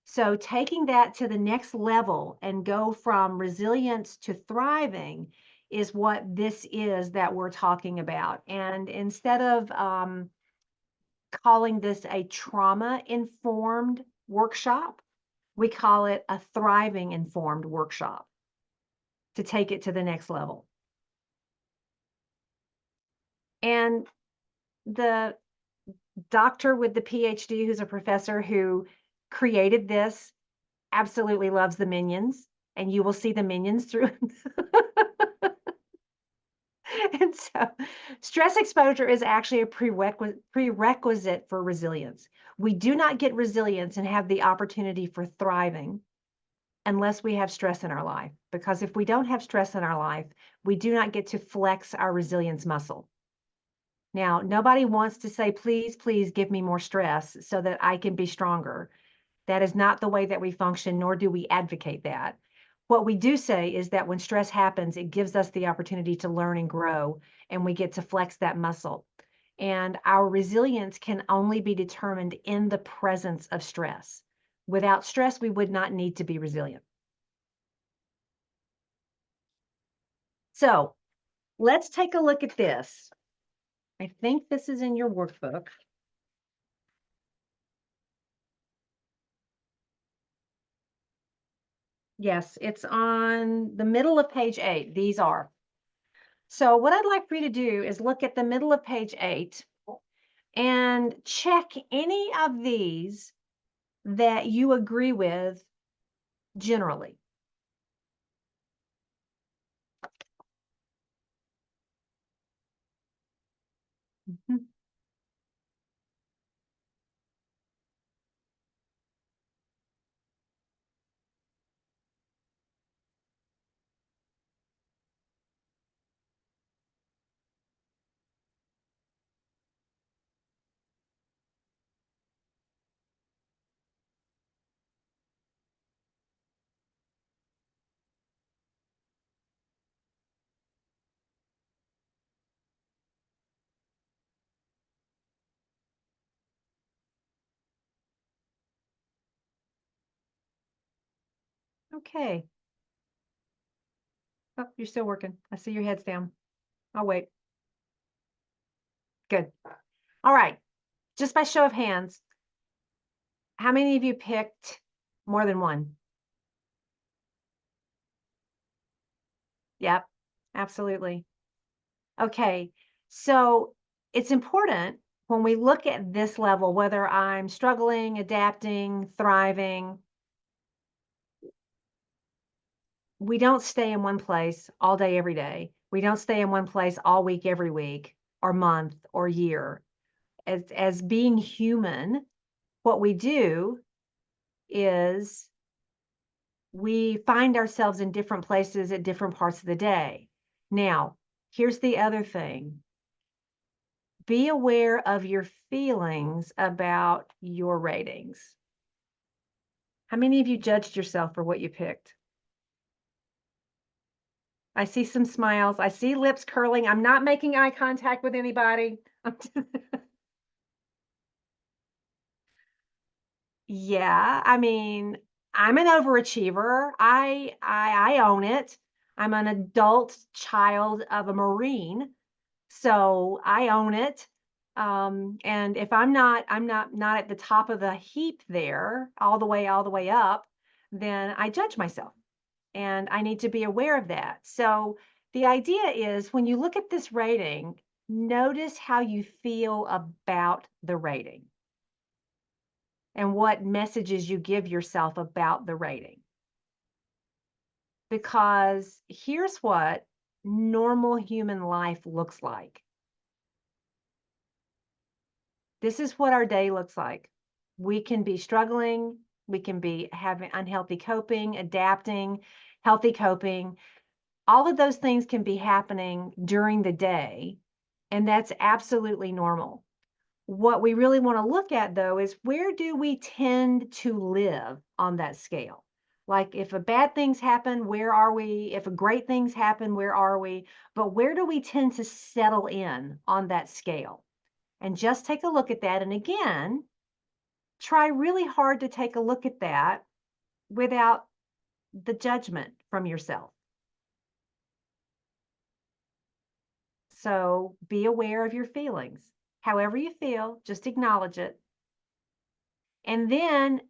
So taking that to the next level and go from resilience to thriving is what this is that we're talking about. And instead of calling this a trauma-informed workshop, we call it a thriving-informed workshop to take it to the next level. And the doctor with the PhD, who's a professor who created this, absolutely loves the minions, and you will see the minions through. And so stress exposure is actually a prerequisite for resilience. We do not get resilience and have the opportunity for thriving unless we have stress in our life. Because if we don't have stress in our life, we do not get to flex our resilience muscle. Now, nobody wants to say, please, please give me more stress so that I can be stronger. That is not the way that we function, nor do we advocate that. What we do say is that when stress happens, it gives us the opportunity to learn and grow, and we get to flex that muscle. And our resilience can only be determined in the presence of stress. Without stress, we would not need to be resilient. So let's take a look at this. I think this is in your workbook. Yes, it's on the middle of page 8. These are. So what I'd like for you to do is look at the middle of page 8 and check any of these that you agree with generally. Mhm. Okay. Oh, you're still working. I see your head's down. I'll wait. Good. All right. Just by show of hands, how many of you picked more than one? Yep, absolutely. Okay, so it's important when we look at this level, whether I'm struggling, adapting, thriving, we don't stay in one place all day, every day. We don't stay in one place all week, every week, or month, or year. As being human, what we do is we find ourselves in different places at different parts of the day. Now, here's the other thing. Be aware of your feelings about your ratings. How many of you judged yourself for what you picked? I see some smiles. I see lips curling. I'm not making eye contact with anybody. Yeah, I mean, I'm an overachiever. I own it. I'm an adult child of a Marine, so I own it. And if I'm not at the top of the heap there, all the way up, then I judge myself. And I need to be aware of that. So the idea is when you look at this rating, notice how you feel about the rating and what messages you give yourself about the rating. Because here's what normal human life looks like. This is what our day looks like. We can be struggling, we can be having unhealthy coping, adapting, healthy coping. All of those things can be happening during the day, and that's absolutely normal. What we really want to look at, though, is where do we tend to live on that scale? Like if a bad things happen, where are we? If a great things happen, where are we? But where do we tend to settle in on that scale? And just take a look at that. And again, try really hard to take a look at that without the judgment from yourself. So be aware of your feelings. However you feel, just acknowledge it. And then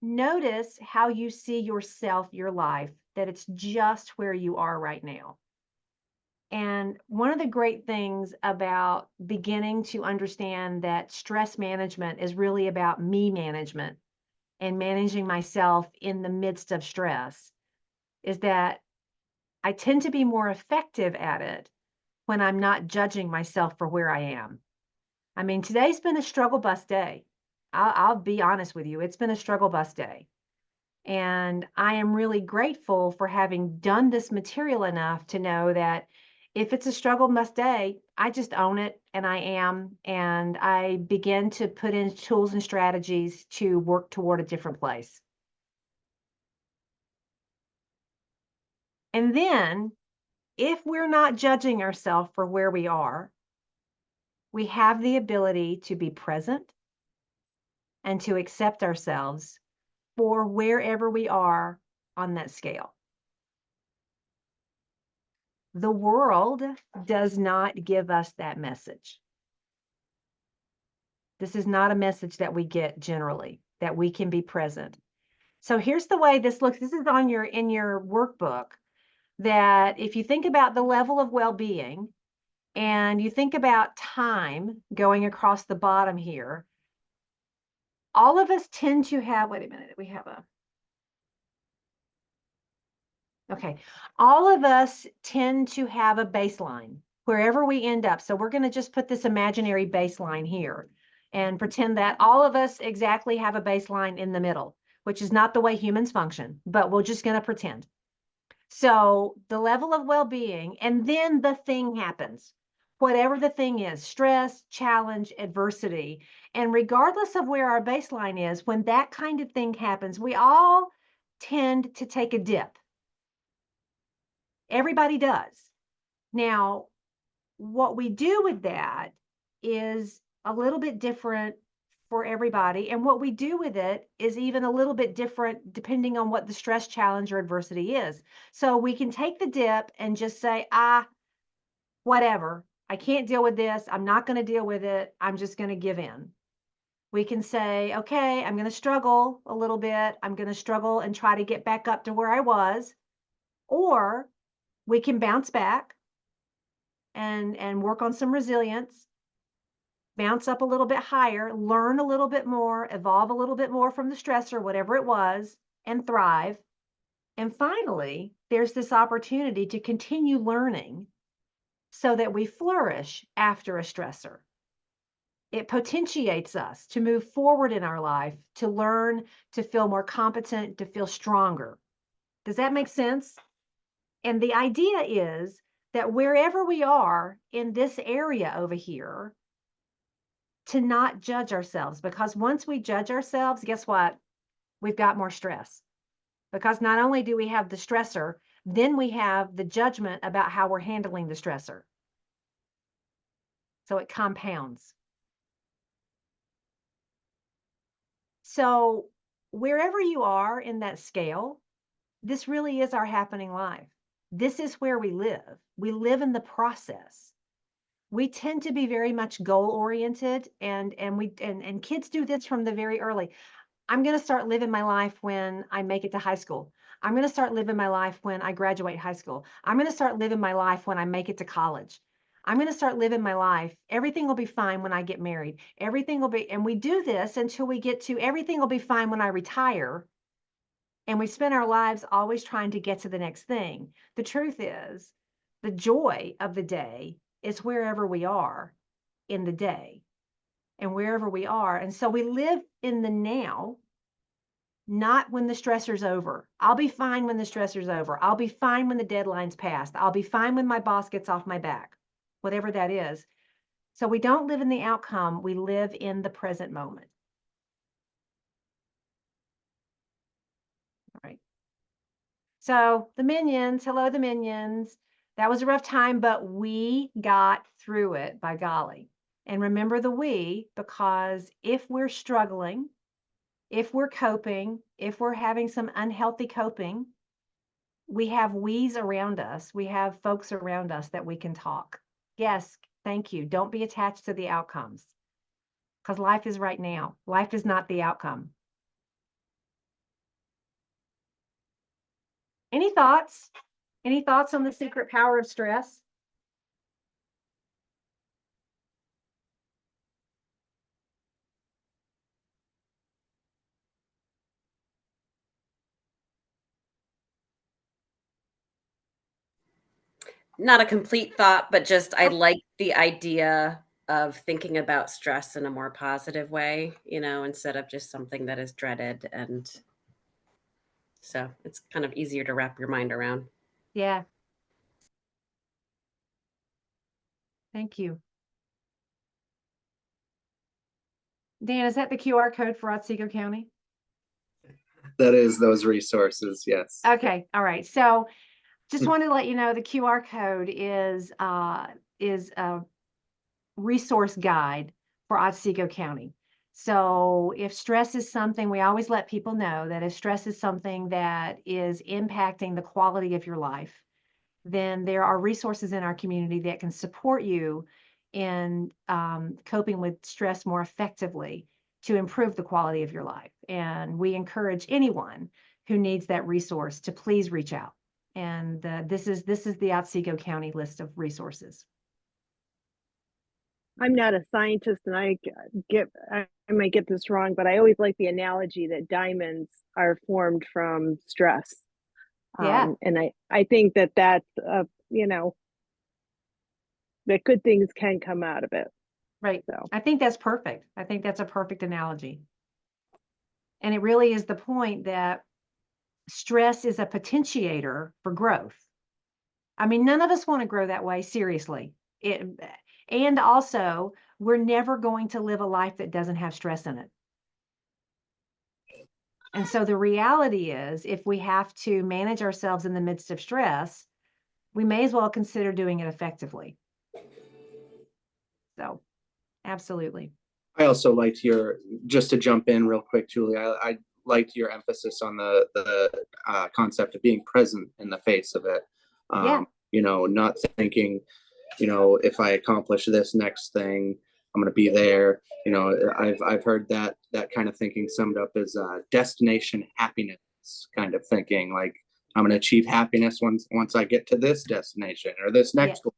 notice how you see yourself, your life, that it's just where you are right now. And one of the great things about beginning to understand that stress management is really about me management and managing myself in the midst of stress is that I tend to be more effective at it when I'm not judging myself for where I am. I mean, today's been a struggle bus day. I'll be honest with you. It's been a struggle bus day. And I am really grateful for having done this material enough to know that if it's a struggle bus day, I just own it and and I begin to put in tools and strategies to work toward a different place. And then if we're not judging ourselves for where we are, we have the ability to be present and to accept ourselves for wherever we are on that scale. The world does not give us that message. This is not a message that we get generally, that we can be present. So here's the way this looks. This is on in your workbook, that if you think about the level of well-being and you think about time going across the bottom here, all of us tend to have, wait a minute, we have okay. All of us tend to have a baseline wherever we end up. So we're going to just put this imaginary baseline here and pretend that all of us exactly have a baseline in the middle, which is not the way humans function, but we're just going to pretend. So the level of well-being, and then the thing happens, whatever the thing is, stress, challenge, adversity. And regardless of where our baseline is, when that kind of thing happens, we all tend to take a dip. Everybody does. Now, what we do with that is a little bit different for everybody. And what we do with it is even a little bit different depending on what the stress, challenge, or adversity is. So we can take the dip and just say, whatever. I can't deal with this. I'm not going to deal with it. I'm just going to give in. We can say, okay, I'm going to struggle a little bit. I'm going to struggle and try to get back up to where I was. Or we can bounce back and work on some resilience, bounce up a little bit higher, learn a little bit more, evolve a little bit more from the stressor, whatever it was, and thrive. And finally, there's this opportunity to continue learning so that we flourish after a stressor. It potentiates us to move forward in our life, to learn, to feel more competent, to feel stronger. Does that make sense? And the idea is that wherever we are in this area over here, to not judge ourselves, because once we judge ourselves, guess what? We've got more stress. Because not only do we have the stressor, then we have the judgment about how we're handling the stressor. So it compounds. So wherever you are in that scale, this really is our happening life. This is where we live. We live in the process. we tend to be very much goal oriented, and kids do this from the very early. I'm going to start living my life when I make it to high school. I'm going to start living my life when I graduate high school. I'm going to start living my life when I make it to college. I'm going to start living my life. Everything will be fine when I get married. Everything will be, and we do this until we get to everything will be fine when I retire. And we spend our lives always trying to get to the next thing. The truth is, the joy of the day is wherever we are in the day and wherever we are. And so we live in the now, not when the stressor's over. I'll be fine when the stressor's over. I'll be fine when the deadline's passed. I'll be fine when my boss gets off my back, whatever that is. So we don't live in the outcome, we live in the present moment. All right. So the minions, hello, the minions. That was a rough time, but we got through it, by golly. And remember the we, because if we're struggling, if we're coping, if we're having some unhealthy coping, we have we's around us. We have folks around us that we can talk. Yes, thank you. Don't be attached to the outcomes, because life is right now. Life is not the outcome. Any thoughts? Any thoughts on the secret power of stress?
Not a complete thought, but just I like the idea of thinking about stress in a more positive way, instead of just something that is dreaded. And so it's kind of easier to wrap your mind around.
Yeah. Thank you. Dan, is that the QR code for Otsego County?
That is those resources, yes.
Okay, all right. So just wanted to let you know the QR code is a resource guide for Otsego County. So if stress is something, we always let people know that if stress is something that is impacting the quality of your life, then there are resources in our community that can support you in coping with stress more effectively to improve the quality of your life. And we encourage anyone who needs that resource to please reach out. And this is the Otsego County list of resources.
I'm not a scientist, and I might get this wrong, but I always like the analogy that diamonds are formed from stress.
Yeah.
And I think that that's, that good things can come out of it.
Right.
So
I think that's perfect. I think that's a perfect analogy. And it really is the point that stress is a potentiator for growth. I mean, none of us want to grow that way, seriously. And also, we're never going to live a life that doesn't have stress in it. And so the reality is, if we have to manage ourselves in the midst of stress, we may as well consider doing it effectively. So, absolutely.
I also liked just to jump in real quick, Julie, I liked your emphasis on the concept of being present in the face of it.
Yeah.
Not thinking, if I accomplish this next thing, I'm going to be there. I've heard that kind of thinking summed up as destination happiness kind of thinking, like I'm going to achieve happiness once I get to this destination or this next one.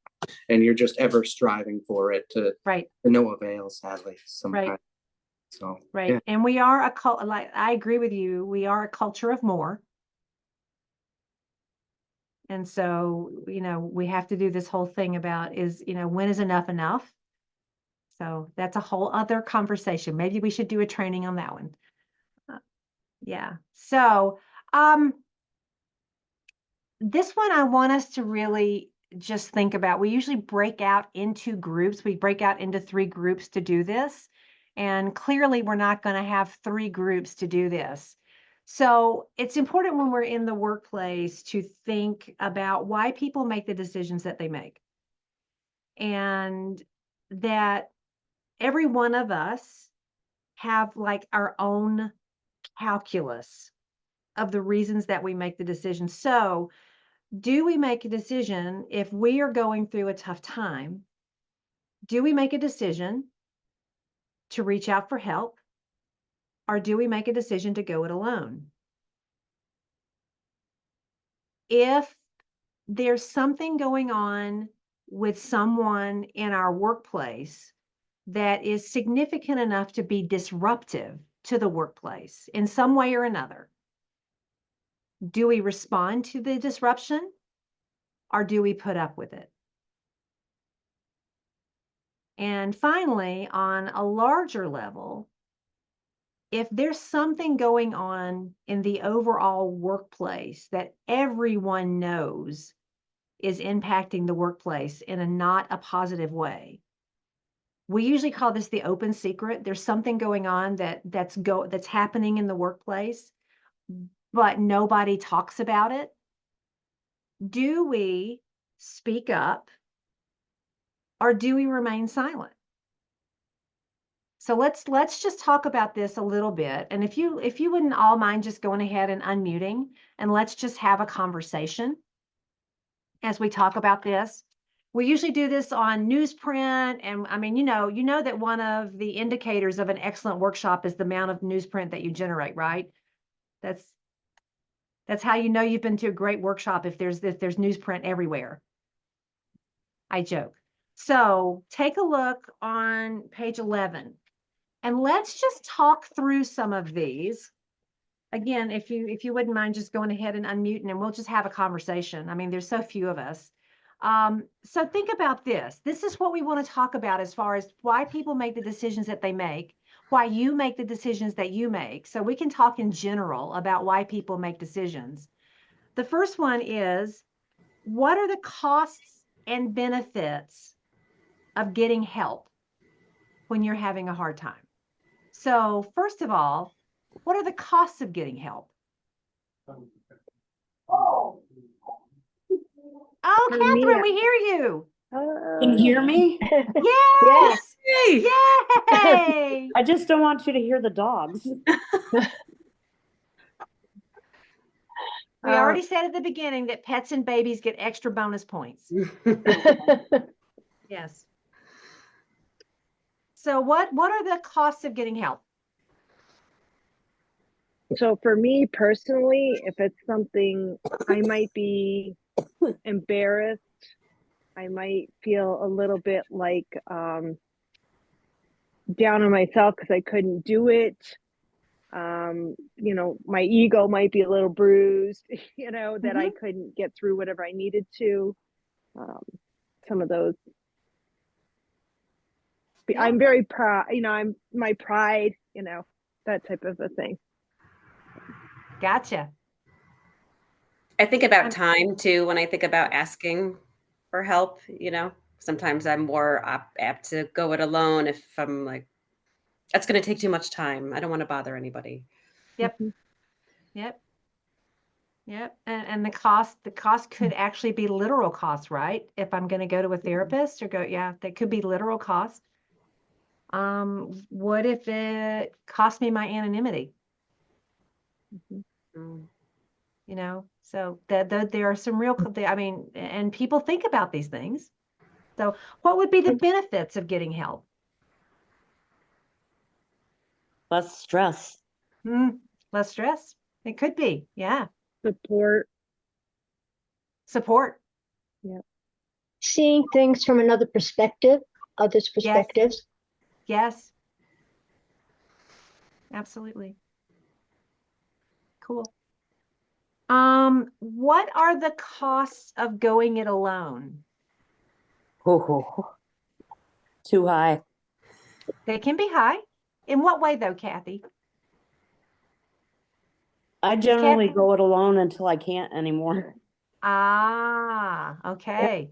And you're just ever striving for it to no avail, sadly, sometimes. So yeah.
And we are like I agree with you, we are a culture of more. And so, we have to do this whole thing about when is enough enough? So that's a whole other conversation. Maybe we should do a training on that one. Yeah. So, this one I want us to really just think about. We usually break out into groups. We break out into 3 groups to do this. And clearly we're not going to have 3 groups to do this. So it's important when we're in the workplace to think about why people make the decisions that they make. And that every one of us have like our own calculus of the reasons that we make the decision. So do we make a decision if we are going through a tough time do we make a decision to reach out for help? Or do we make a decision to go it alone? If there's something going on with someone in our workplace that is significant enough to be disruptive to the workplace in some way or another, do we respond to the disruption or do we put up with it? And finally, on a larger level, if there's something going on in the overall workplace that everyone knows is impacting the workplace in not a positive way, we usually call this the open secret. There's something going on that's happening in the workplace, but nobody talks about it. Do we speak up or do we remain silent? So let's just talk about this a little bit. And if you wouldn't all mind just going ahead and unmuting, and let's just have a conversation as we talk about this. We usually do this on newsprint, and I mean, you know that one of the indicators of an excellent workshop is the amount of newsprint that you generate, right? That's how you know you've been to a great workshop, if there's newsprint everywhere. I joke. So take a look on page 11. And let's just talk through some of these. Again, if you wouldn't mind just going ahead and unmuting, and we'll just have a conversation. I mean, there's so few of us. So think about this. This is what we want to talk about as far as why people make the decisions that they make, why you make the decisions that you make. So we can talk in general about why people make decisions. The first one is, what are the costs and benefits of getting help when you're having a hard time? So first of all, what are the costs of getting help? Oh,
For me,
Catherine, we hear you.
Can you hear me?
Yes.
Hey,
Yay.
I just don't want you to hear the dogs.
We already said at the beginning that pets and babies get extra bonus points. Yes. So what are the costs of getting help?
So for me personally, if it's something I might be embarrassed, I might feel a little bit like down on myself because I couldn't do it. You know, my ego might be a little bruised, you know, that I couldn't get through whatever I needed to. Some of those.
Yeah.
I'm very proud, you know, I'm my pride, you know, that type of a thing.
Gotcha.
I think about time too when I think about asking for help, you know. Sometimes I'm more apt to go it alone if I'm like, that's going to take too much time. I don't want to bother anybody.
Yep. Yep. Yep. And the cost could actually be literal cost, right? If I'm going to go to a therapist or that could be literal cost. What if it cost me my anonymity? You know, so there are some real, I mean, and people think about these things. So what would be the benefits of getting help?
Less stress.
Less stress. It could be. Yeah.
Support.
Support.
Yeah.
Seeing things from another perspective, others' perspectives.
Yes. Absolutely. Cool. What are the costs of going it alone?
Oh, too high.
They can be high. In what way though, Kathy?
I generally go it alone until I can't anymore.
Ah, okay.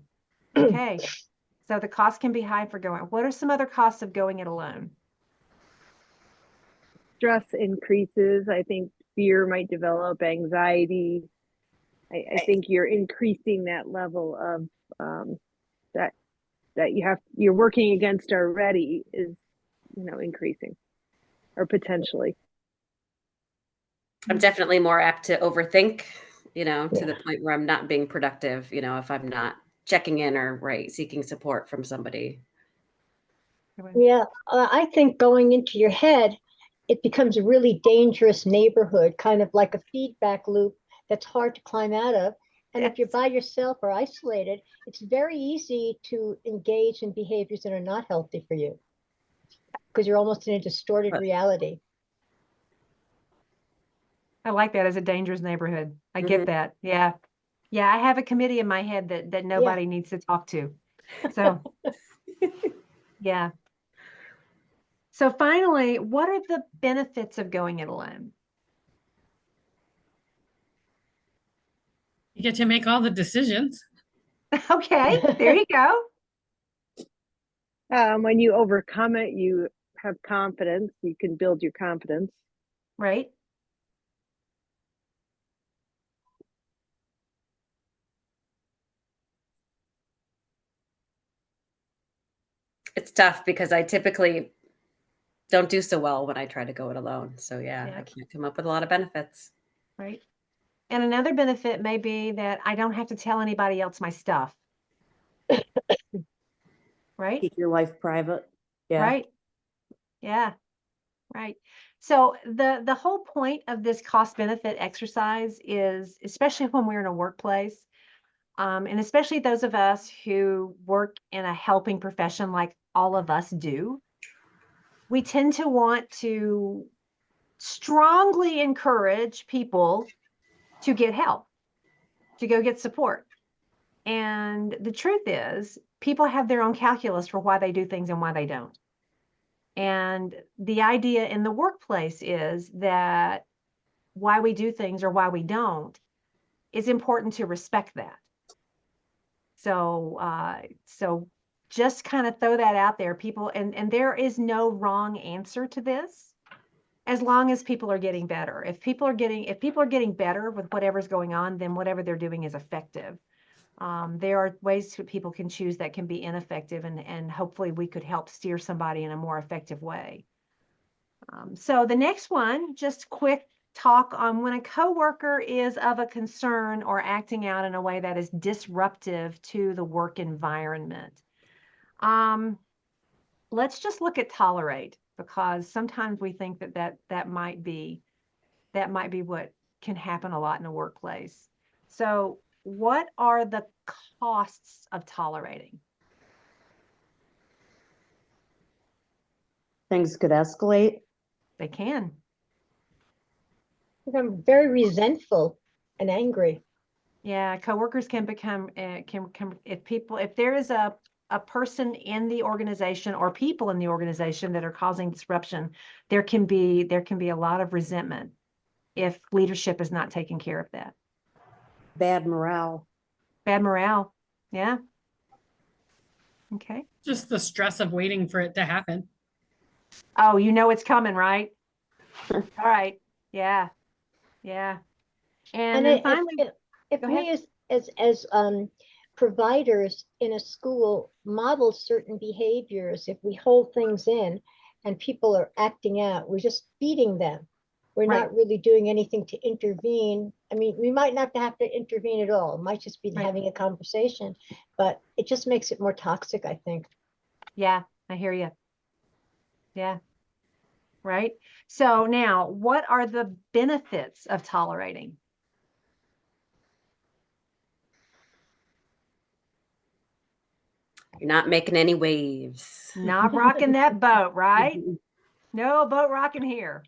Okay. So the cost can be high for going. What are some other costs of going it alone?
Stress increases. I think fear might develop, anxiety. I think you're increasing that level of that you're working against already is, you know, increasing or potentially.
I'm definitely more apt to overthink, you know, to the point where I'm not being productive, you know, if I'm not checking in or seeking support from somebody.
Yeah, I think going into your head, it becomes a really dangerous neighborhood, kind of like a feedback loop that's hard to climb out of. And if you're
Yes.
by yourself or isolated, it's very easy to engage in behaviors that are not healthy for you because you're almost in a distorted
But-
reality.
I like that as a dangerous neighborhood. I get
Mhm.
that. Yeah. Yeah, I have a committee in my head that nobody needs to talk to. So, yeah. So finally, what are the benefits of going it alone?
You get to make all the decisions.
Okay, there you go.
When you overcome it, you have confidence. You can build your confidence.
Right?
It's tough because I typically don't do so well when I try to go it alone. So yeah, I
Yeah.
can't come up with a lot of benefits.
Right. And another benefit may be that I don't have to tell anybody else my stuff. Right?
Keep your life private. Yeah.
Right. Yeah. Right. So the whole point of this cost benefit exercise is, especially when we're in a workplace, and especially those of us who work in a helping profession like all of us do, we tend to want to strongly encourage people to get help, to go get support. And the truth is, people have their own calculus for why they do things and why they don't. And the idea in the workplace is that why we do things or why we don't is important to respect that. So just kind of throw that out there, people, and there is no wrong answer to this, as long as people are getting better. If people are getting better with whatever's going on, then whatever they're doing is effective. There are ways that people can choose that can be ineffective, and hopefully we could help steer somebody in a more effective way. So the next one, just quick talk on when a coworker is of a concern or acting out in a way that is disruptive to the work environment. Let's just look at tolerate, because sometimes we think that might be what can happen a lot in a workplace. So what are the costs of tolerating?
Things could escalate.
They can.
I'm very resentful and angry.
Yeah, coworkers can become if there is a person in the organization or people in the organization that are causing disruption, there can be a lot of resentment if leadership is not taking care of that.
Bad morale.
Bad morale. Yeah. Okay.
Just the stress of waiting for it to happen.
Oh, you know it's coming, right? All right. Yeah. Yeah. And then finally,
if
go
we
ahead.
as providers in a school model certain behaviors, if we hold things in and people are acting out, we're just feeding them. We're
Right.
not really doing anything to intervene. I mean, we might not have to intervene at all. It might just be
Right.
having a conversation, but it just makes it more toxic, I think.
Yeah, I hear you. Yeah. Right. So now, what are the benefits of tolerating?
You're not making any waves.
Not rocking that boat, right? No boat rocking here.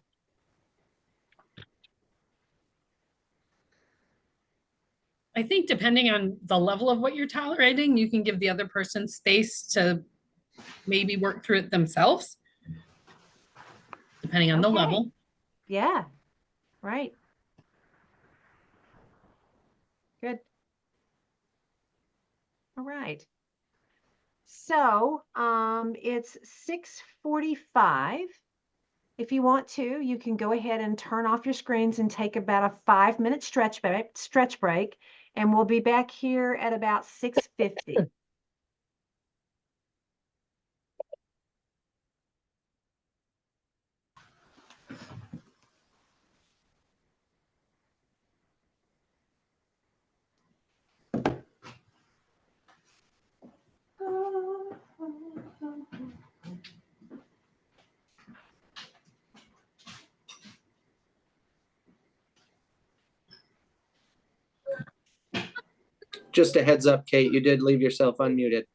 I think depending on the level of what you're tolerating, you can give the other person space to maybe work through it themselves, depending on the
Okay.
level.
Yeah. Right. Good. All right. So, it's 6:45. If you want to, you can go ahead and turn off your screens and take about a 5-minute stretch break, and we'll be back here at about 6:50.
Just a heads up, Kate, you did leave yourself unmuted.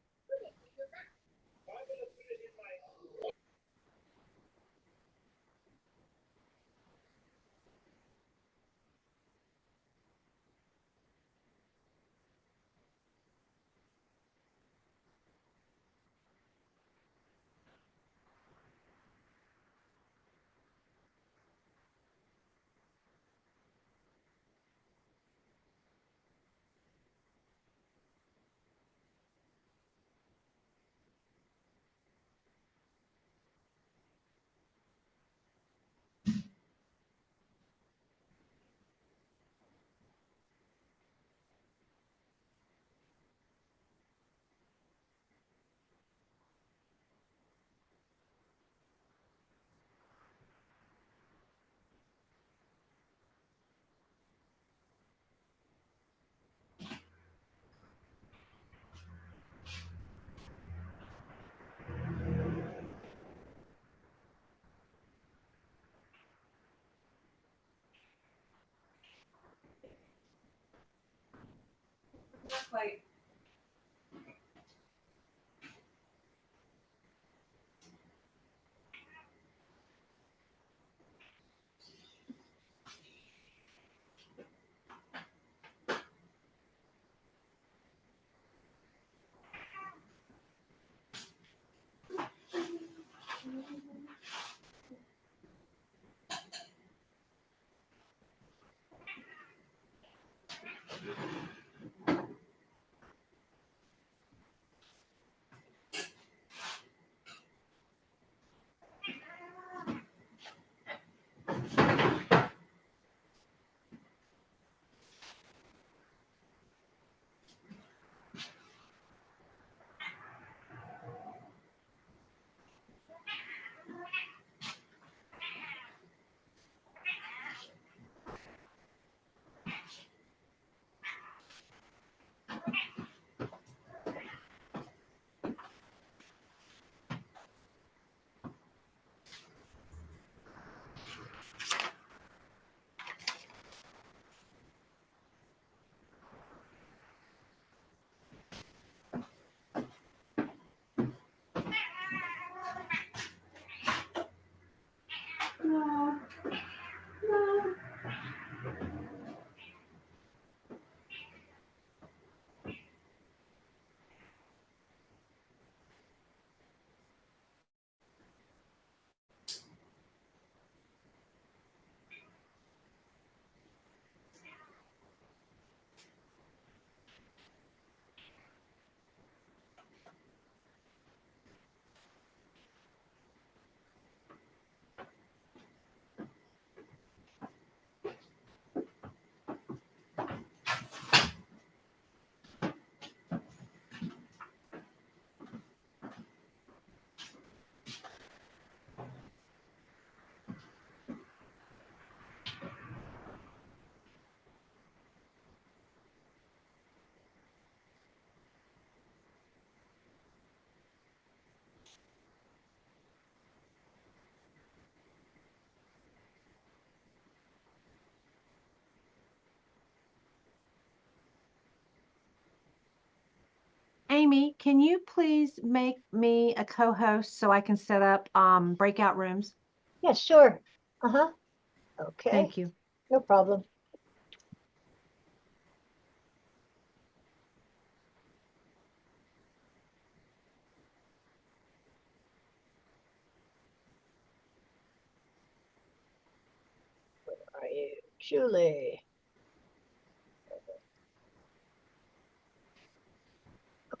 Amy, can you please make me a co-host so I can set up breakout rooms?
Yeah, sure. Uh-huh. Okay,
Thank you.
no problem. Where are you? Julie.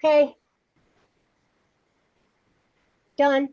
Okay. Done.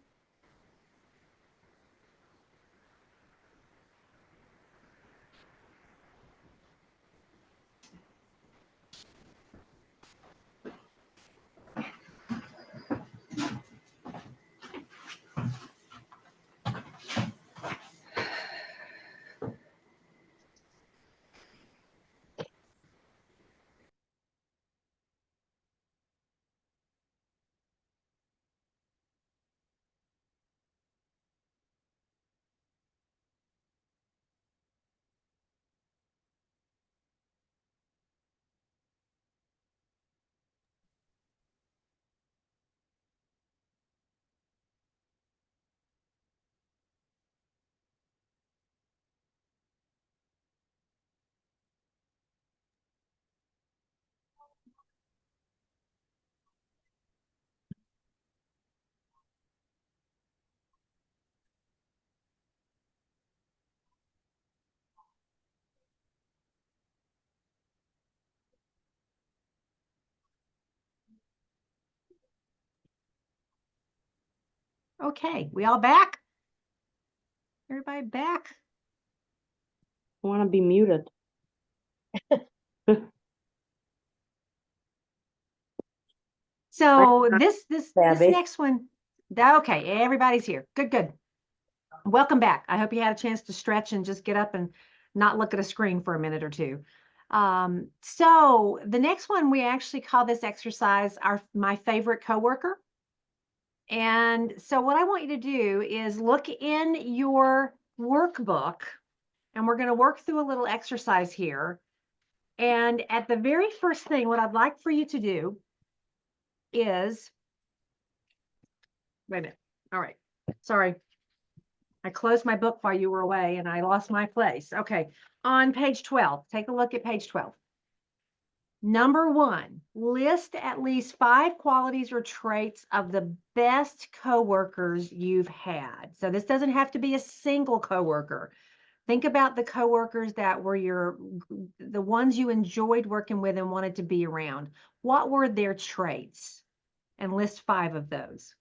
Okay, we all back? Everybody back?
I want to be muted.
So
not
this
Abby.
next one, okay, everybody's here. Good, good. Welcome back. I hope you had a chance to stretch and just get up and not look at a screen for a minute or two. So the next one, we actually call this exercise my favorite coworker. And so what I want you to do is look in your workbook, and we're going to work through a little exercise here. And at the very first thing, what I'd like for you to do is, wait a minute. All right. Sorry. I closed my book while you were away and I lost my place. Okay. On page 12, take a look at page 12. Number 1, list at least 5 qualities or traits of the best coworkers you've had. So this doesn't have to be a single coworker. Think about the coworkers that were the ones you enjoyed working with and wanted to be around. What were their traits? And list 5 of those.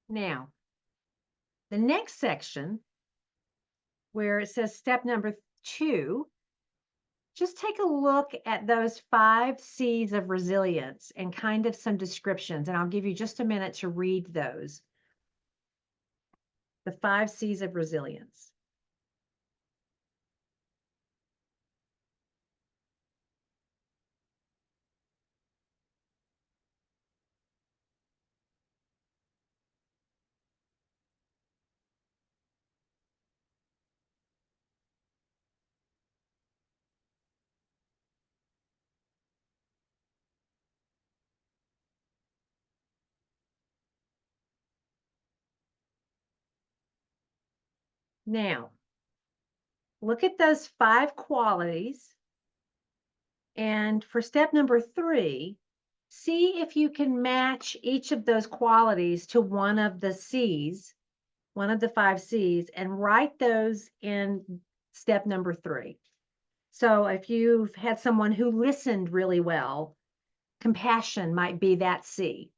Now, the next section where it says step number 2, just take a look at those 5 C's of resilience and kind of some descriptions, and I'll give you just a minute to read those. The 5 C's of resilience. Now, look at those 5 qualities. And for step number 3, see if you can match each of those qualities to one of the C's, one of the 5 C's, and write those in step number 3. So if you've had someone who listened really well, compassion might be that C.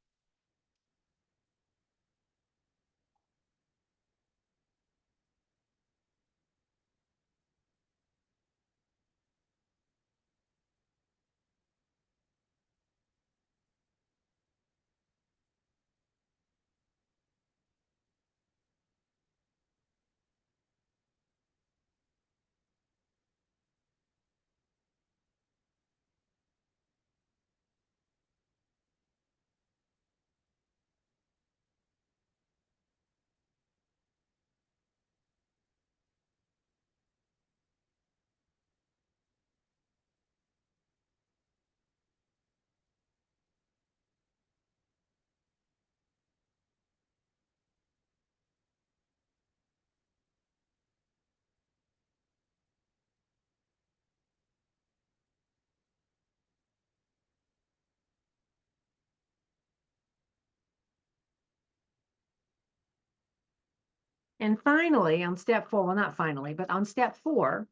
And finally, on step 4, well, not finally, but on step 4,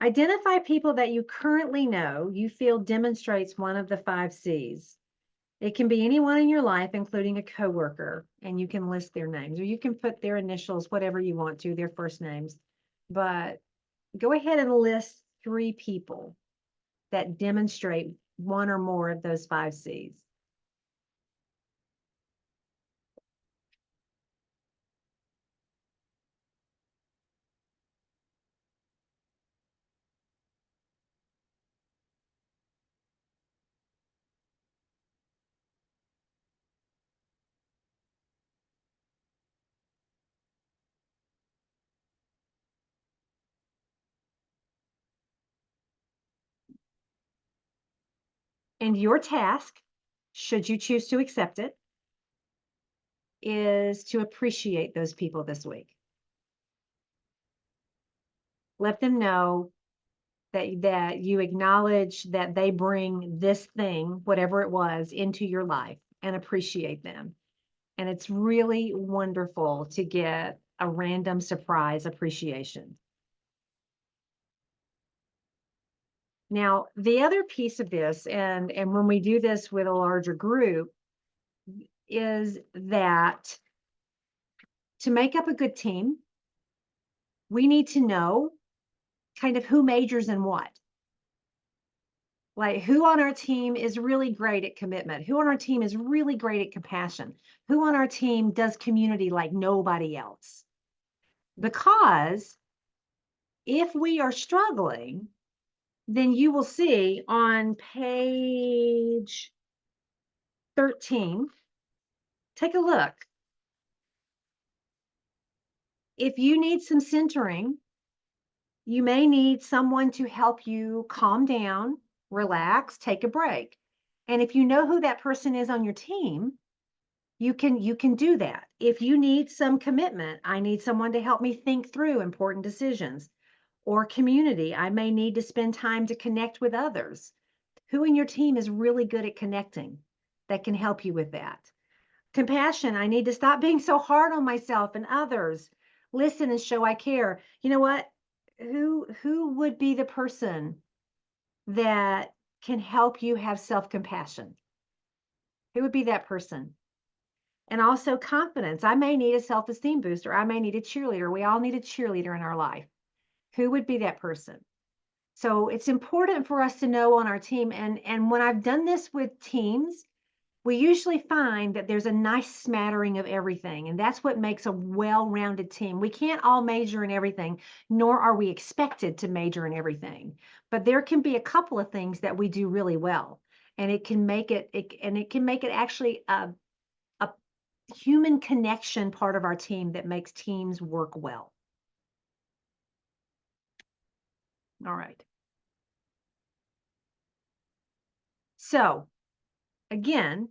identify people that you currently know you feel demonstrates one of the 5 C's. It can be anyone in your life, including a coworker, and you can list their names, or you can put their initials, whatever you want to, their first names. But go ahead and list 3 people that demonstrate one or more of those 5 Cs. And your task, should you choose to accept it, is to appreciate those people this week. Let them know that you acknowledge that they bring this thing, whatever it was, into your life, and appreciate them. And it's really wonderful to get a random surprise appreciation. Now, the other piece of this, and when we do this with a larger group, is that to make up a good team, we need to know kind of who majors in what. Like, who on our team is really great at commitment? Who on our team is really great at compassion? Who on our team does community like nobody else? Because if we are struggling, then you will see on page 13, take a look. If you need some centering, you may need someone to help you calm down, relax, take a break. And if you know who that person is on your team, you can do that. If you need some commitment, I need someone to help me think through important decisions. Or community, I may need to spend time to connect with others. Who in your team is really good at connecting that can help you with that? Compassion, I need to stop being so hard on myself and others. Listen and show I care. You know what? Who would be the person that can help you have self-compassion? Who would be that person? And also confidence. I may need a self-esteem booster. I may need a cheerleader. We all need a cheerleader in our life. Who would be that person? So it's important for us to know on our team. And when I've done this with teams, we usually find that there's a nice smattering of everything. And that's what makes a well-rounded team. We can't all major in everything, nor are we expected to major in everything. But there can be a couple of things that we do really well. And it can make it actually a human connection part of our team that makes teams work well. All right. So again,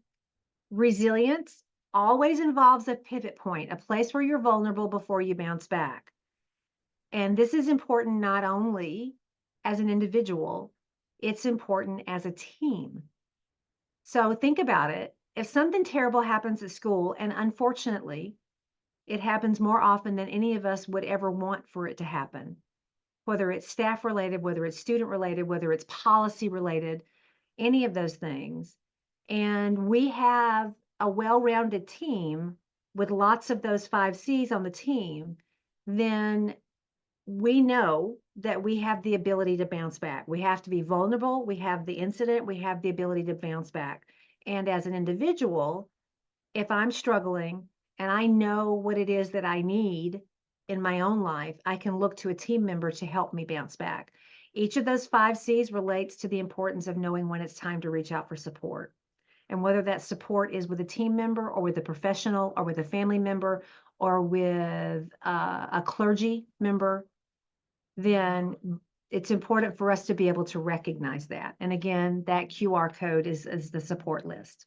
resilience always involves a pivot point, a place where you're vulnerable before you bounce back. And this is important not only as an individual, it's important as a team. So think about it. If something terrible happens at school, and unfortunately, it happens more often than any of us would ever want for it to happen, whether it's staff related, whether it's student related, whether it's policy related, any of those things. And we have a well-rounded team with lots of those 5 Cs on the team, then we know that we have the ability to bounce back. We have to be vulnerable. We have the incident. We have the ability to bounce back. And as an individual, if I'm struggling and I know what it is that I need in my own life, I can look to a team member to help me bounce back. Each of those 5 Cs relates to the importance of knowing when it's time to reach out for support. And whether that support is with a team member or with a professional or with a family member or with a clergy member, then it's important for us to be able to recognize that. And again, that QR code is the support list.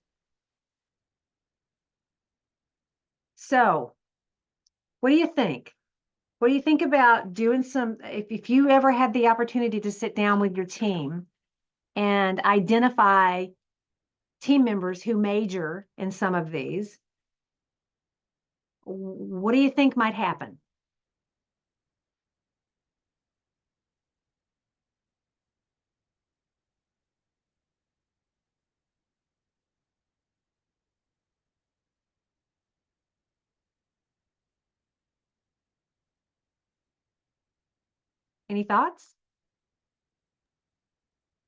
So what do you think? What do you think about doing some, if you ever had the opportunity to sit down with your team and identify team members who major in some of these, what do you think might happen? Any thoughts?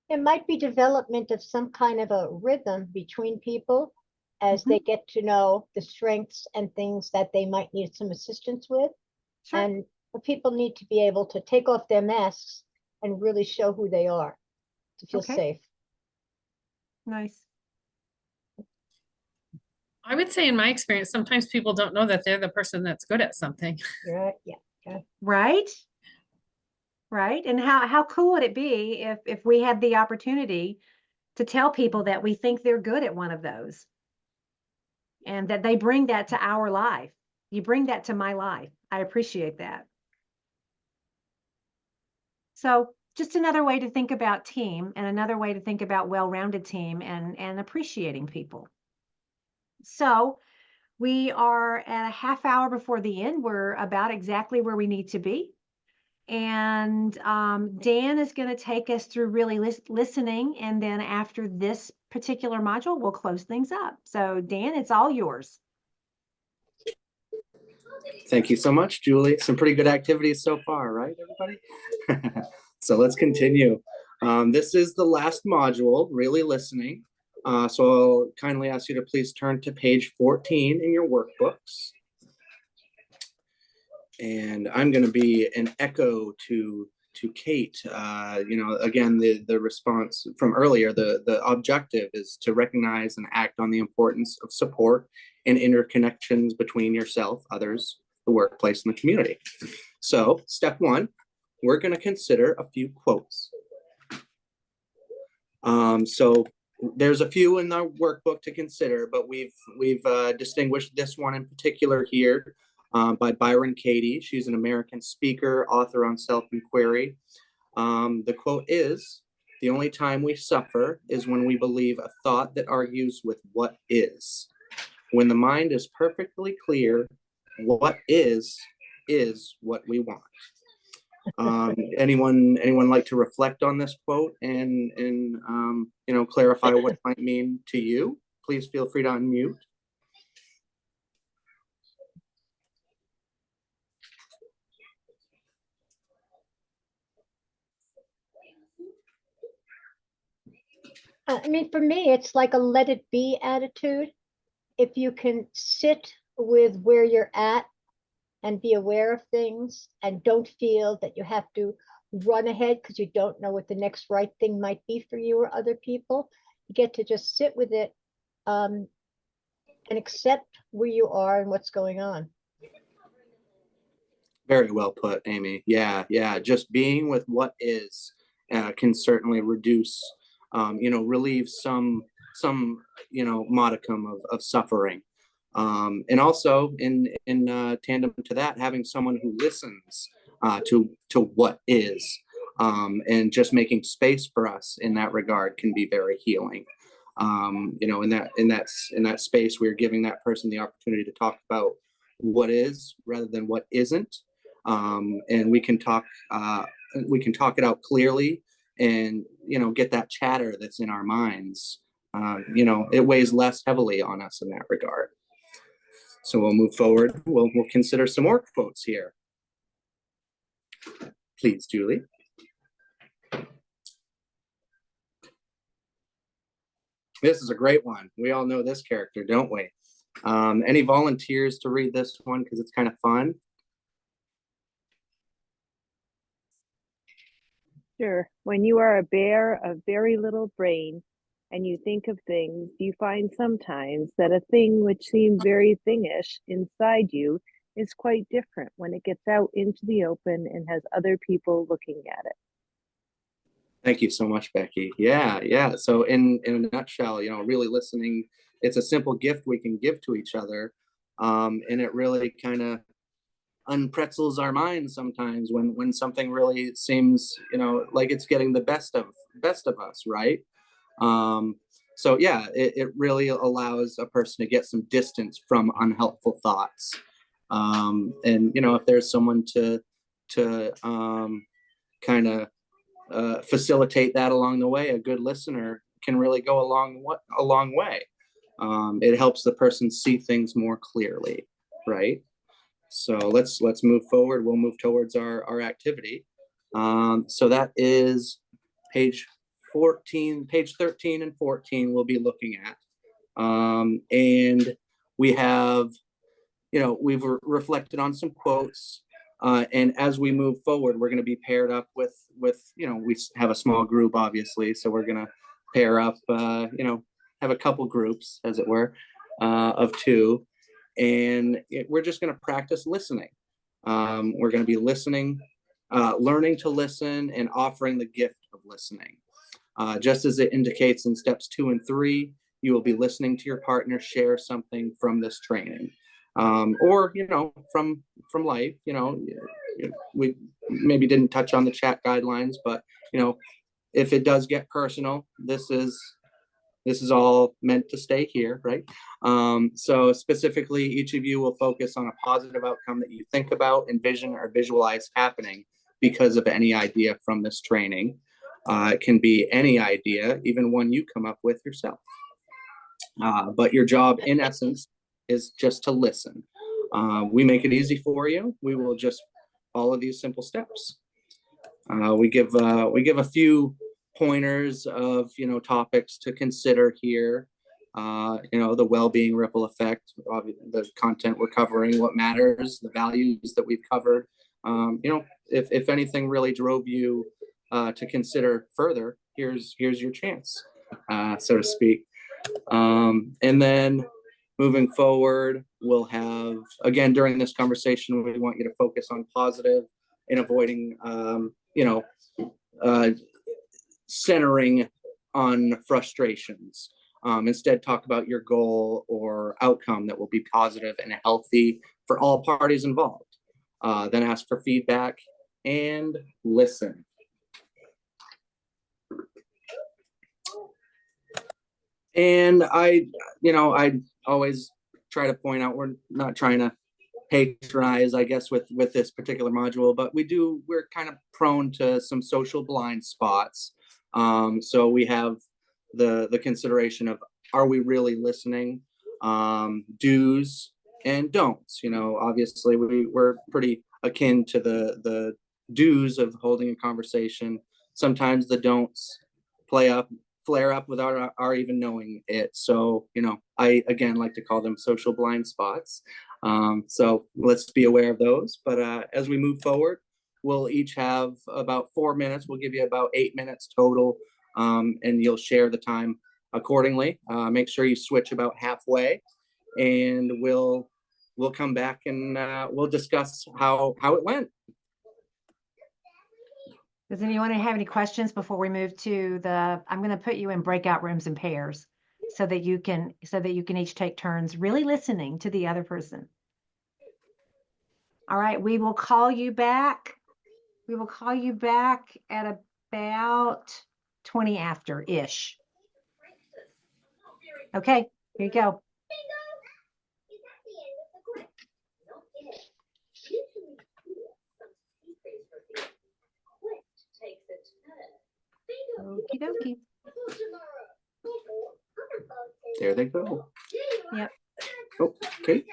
It might be development of some kind of a rhythm between people as they get to know the strengths and things that they might need some assistance with.
Sure.
And the people need to be able to take off their masks and really show who they are to feel
Okay.
safe.
Nice.
I would say in my experience, sometimes people don't know that they're the person that's good at something.
Right? Yeah.
Right? Right? And how cool would it be if we had the opportunity to tell people that we think they're good at one of those and that they bring that to our life. You bring that to my life. I appreciate that. So just another way to think about team and another way to think about well-rounded team and appreciating people. So we are at a half hour before the end. We're about exactly where we need to be. And Dan is going to take us through really listening. And then after this particular module, we'll close things up. So Dan, it's all yours.
Thank you so much, Julie. Some pretty good activities so far, right, everybody? So let's continue. This is the last module, really listening. So I'll kindly ask you to please turn to page 14 in your workbooks. And I'm going to be an echo to Kate. Again, the response from earlier, the objective is to recognize and act on the importance of support and interconnections between yourself, others, the workplace, and the community. So step one, we're going to consider a few quotes. So there's a few in our workbook to consider, but we've distinguished this one in particular here by Byron Katie. She's an American speaker, author on self-inquiry. The quote is, "The only time we suffer is when we believe a thought that argues with what is. When the mind is perfectly clear, what is what we want." Anyone like to reflect on this quote and clarify what it might mean to you? Please feel free to unmute.
I mean, for me, it's like a let it be attitude. If you can sit with where you're at and be aware of things and don't feel that you have to run ahead because you don't know what the next right thing might be for you or other people, you get to just sit with it and accept where you are and what's going on.
Very well put, Amy. Yeah. Just being with what is can certainly reduce, relieve some modicum of suffering. And also in tandem to that, having someone who listens to what is, and just making space for us in that regard can be very healing. In that space, we're giving that person the opportunity to talk about what is rather than what isn't, and we can talk it out clearly, and get that chatter that's in our minds. It weighs less heavily on us in that regard. So we'll move forward. We'll consider some more quotes here. Please, Julie. This is a great one. We all know this character, don't we? Any volunteers to read this one because it's kind of fun?
Sure. When you are a bear of very little brain and you think of things, you find sometimes that a thing which seemed very thingish inside you is quite different when it gets out into the open and has other people looking at it.
Thank you so much, Becky. Yeah. So in a nutshell, really listening, it's a simple gift we can give to each other. And it really kind of unpretzels our minds sometimes when something really seems, like it's getting the best of us, right? So yeah, it really allows a person to get some distance from unhelpful thoughts. And if there's someone to kind of facilitate that along the way, a good listener can really go a long way. It helps the person see things more clearly, right? So let's move forward. We'll move towards our activity. So that is page page 13 and 14 we'll be looking at. And we have, we've reflected on some quotes. And as we move forward, we're going to be paired up with, we have a small group, obviously. So we're going to pair up, have a couple groups, as it were, of two. And we're just going to practice listening. We're going to be listening, learning to listen, and offering the gift of listening. Just as it indicates in steps 2 and 3, you will be listening to your partner share something from this training. Or, from life, we maybe didn't touch on the chat guidelines, but, if it does get personal, this is all meant to stay here, right? So specifically, each of you will focus on a positive outcome that you think about, envision, or visualize happening because of any idea from this training. It can be any idea, even one you come up with yourself. But your job, in essence, is just to listen. We make it easy for you. We will just follow these simple steps. We give a few pointers of topics to consider here. The well-being ripple effect, the content we're covering, what matters, the values that we've covered. If anything really drove you to consider further, here's your chance, so to speak. And then moving forward, we'll have, again, during this conversation, we want you to focus on positive and avoiding, centering on frustrations. Instead, talk about your goal or outcome that will be positive and healthy for all parties involved. Then ask for feedback and listen. And I always try to point out, we're not trying to patronize, I guess, with this particular module, but we're kind of prone to some social blind spots. So we have the consideration of, are we really listening? Do's and don'ts. Obviously we're pretty akin to the do's of holding a conversation. Sometimes the don'ts flare up without our even knowing it. So, I, again, like to call them social blind spots. So let's be aware of those. But as we move forward, we'll each have about 4 minutes. We'll give you about 8 minutes total, and you'll share the time accordingly. Make sure you switch about halfway, and we'll come back and we'll discuss how it went.
Does anyone have any questions before we move to I'm going to put you in breakout rooms in pairs so that you can each take turns really listening to the other person. All right, we will call you back. We will call you back at about 20 after-ish. Okay, here you go. Okie dokie.
There they go.
Yep.
Oh, okay.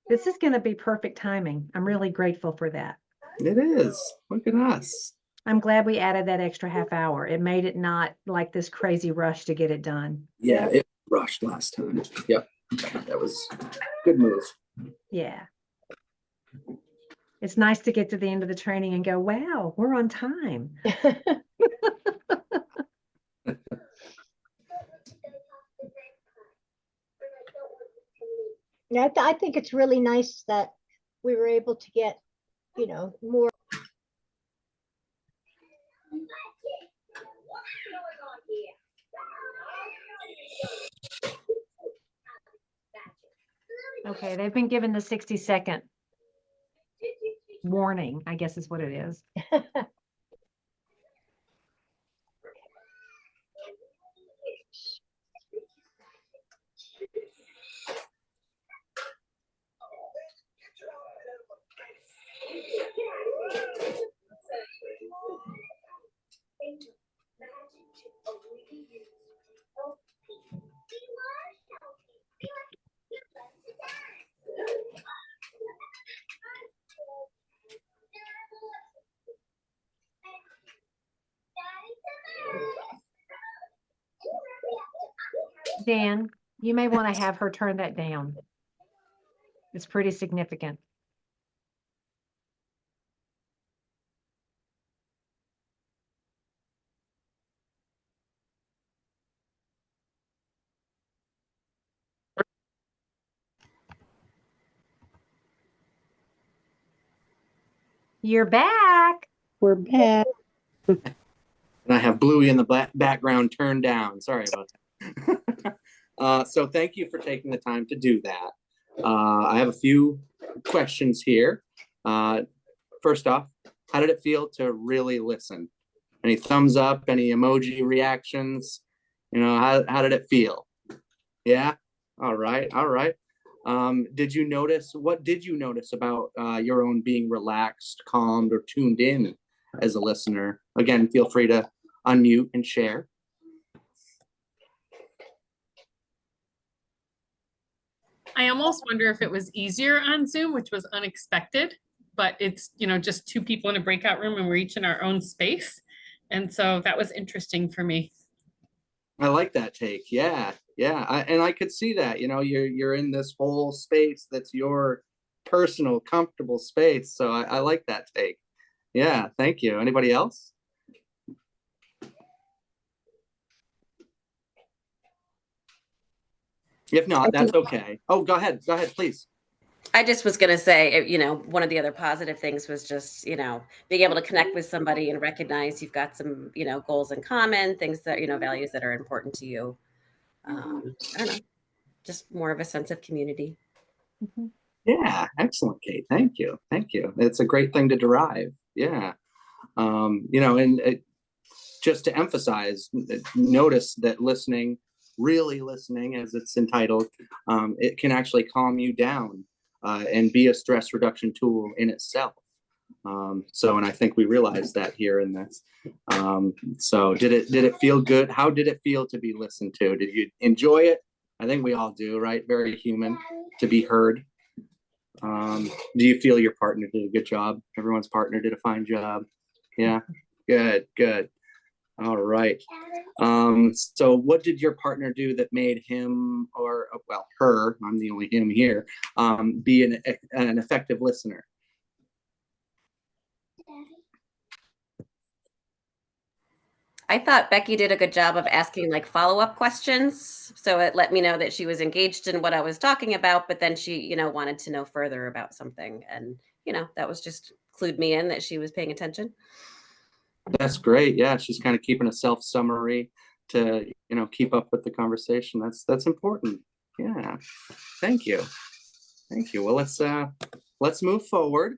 This is going to be perfect timing. I'm really grateful for that.
It is. Look at us.
I'm glad we added that extra half hour. It made it not like this crazy rush to get it done.
Yeah, it rushed last time. Yep. That was a good move.
Yeah. It's nice to get to the end of the training and go, wow, we're on time.
Yeah, I think it's really nice that we were able to get, more.
Okay, they've been given the 60-second warning, I guess is what it is. Dan, you may want to have her turn that down. It's pretty significant. You're back.
We're back.
And I have Bluey in the background turned down. Sorry about that. So thank you for taking the time to do that. I have a few questions here. First off, how did it feel to really listen? Any thumbs up, any emoji reactions? You know, how did it feel? Yeah? All right, all right. What did you notice about your own being relaxed, calmed, or tuned in as a listener? Again, feel free to unmute and share.
I almost wonder if it was easier on Zoom, which was unexpected, but it's, you know, just two people in a breakout room and we're each in our own space. And so that was interesting for me.
I like that take. Yeah, yeah. And I could see that, you know, you're in this whole space that's your personal, comfortable space. So I like that take. Yeah, thank you. Anybody else? If not, that's okay. Oh, go ahead, please.
I just was going to say, you know, one of the other positive things was just, you know, being able to connect with somebody and recognize you've got some, you know, goals in common, things that, you know, values that are important to you. I don't know, just more of a sense of community.
Yeah, excellent, Kate. Thank you. Thank you. It's a great thing to derive. Yeah. You know, and just to emphasize, notice that listening, really listening, as it's entitled, it can actually calm you down and be a stress reduction tool in itself. And I think we realized that here in this. So did it feel good? How did it feel to be listened to? Did you enjoy it? I think we all do, right? Very human to be heard. Do you feel your partner did a good job? Everyone's partner did a fine job. Yeah, good, good. All right. So what did your partner do that made him, or well, her, I'm the only him here, be an effective listener?
I thought Becky did a good job of asking like follow-up questions. So it let me know that she was engaged in what I was talking about, but then she, you know, wanted to know further about something. And, you know, that was just clued me in that she was paying attention.
That's great. Yeah, she's kind of keeping a self summary to, you know, keep up with the conversation. That's important. Yeah. Thank you. Thank you. Well, let's move forward.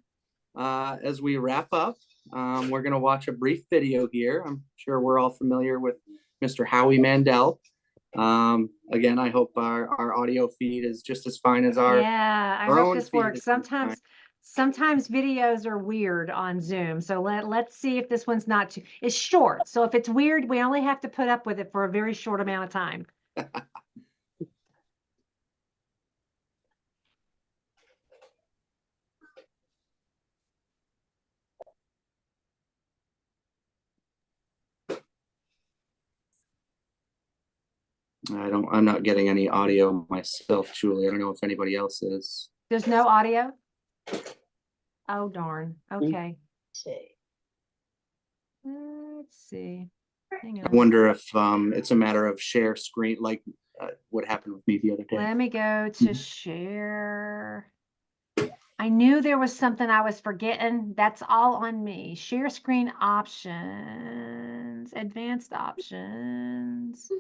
As we wrap up, we're going to watch a brief video here. I'm sure we're all familiar with Mr. Howie Mandel. Again, I hope our audio feed is just as fine as our
Yeah, I
our
hope
own
this
feed
works.
is just fine.
Sometimes videos are weird on Zoom. So let's see if this one's not too, it's short. So if it's weird, we only have to put up with it for a very short amount of time.
I'm not getting any audio myself, Julie. I don't know if anybody else is.
There's no audio? Oh, darn. Okay.
See.
Let's see. Hang
I
on.
wonder if it's a matter of share screen, like what happened with me the other day.
Let me go to share. I knew there was something I was forgetting. That's all on me. Share screen options, advanced options.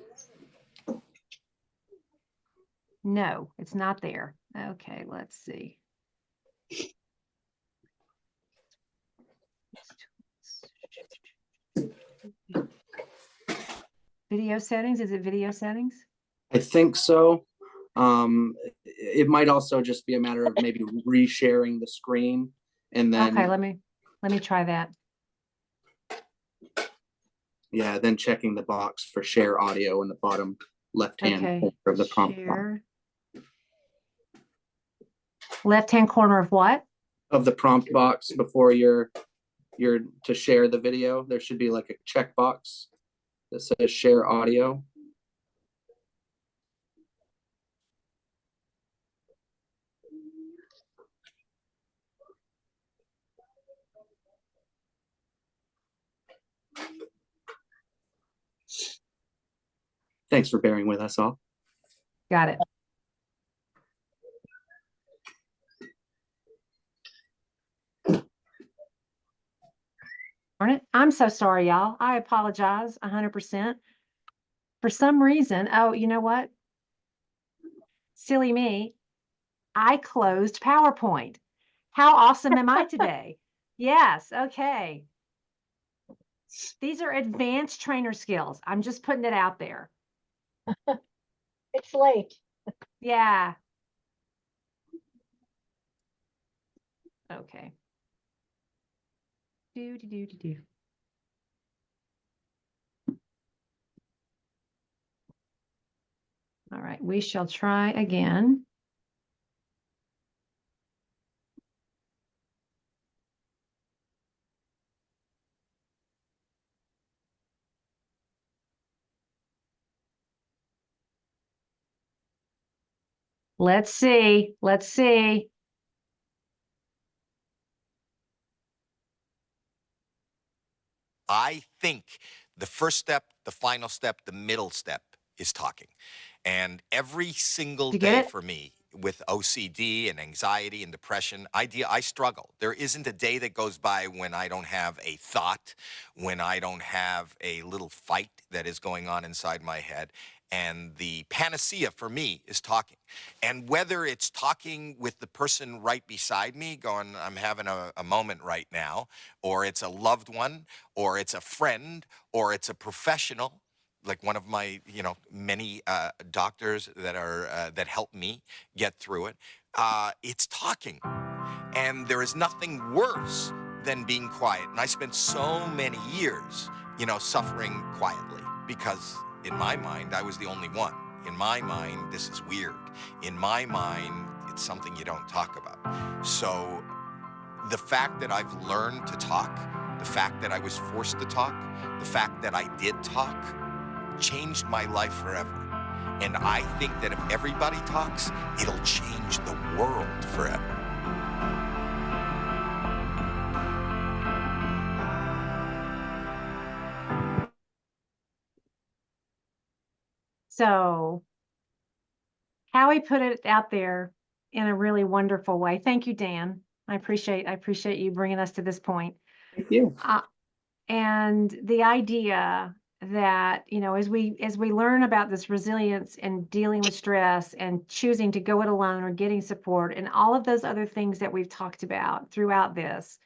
No, it's not there. Okay, let's see. Video settings, is it video settings?
I think so. It might also just be a matter of maybe resharing the screen and then,
Okay, let me try that.
yeah, then checking the box for share audio in the bottom left-hand
Okay,
corner of the prompt box.
share. Left-hand corner of what?
Of the prompt box before you're to share the video, there should be like a checkbox that says share audio. Thanks for bearing with us all.
Got it. Darn it. I'm so sorry, y'all. I apologize 100%. For some reason, oh, you know what? Silly me. I closed PowerPoint. How awesome am I today? Yes, okay. These are advanced trainer skills. I'm just putting it out there.
It's late.
Yeah. Okay. Do, do, do, do, do. All right, we shall try again. Let's see. Let's see.
I think the first step, the final step, the middle step is talking. And every single
You get
day
it?
for me with OCD and anxiety and depression, I struggle. There isn't a day that goes by when I don't have a thought, when I don't have a little fight that is going on inside my head. And the panacea for me is talking. And whether it's talking with the person right beside me, going, I'm having a moment right now, or it's a loved one, or it's a friend, or it's a professional, like one of my, many doctors that are that help me get through it. It's talking, and there is nothing worse than being quiet. And I spent so many years, suffering quietly because in my mind I was the only one. In my mind, this is weird. In my mind, it's something you don't talk about. So the fact that I've learned to talk, the fact that I was forced to talk, the fact that I did talk, changed my life forever. And I think that if everybody talks, it'll change the world forever.
So Howie put it out there in a really wonderful way. Thank you, Dan. I appreciate you bringing us to this point.
Thank you.
And the idea that, as we learn about this resilience and dealing with stress and choosing to go it alone or getting support and all of those other things that we've talked about throughout this,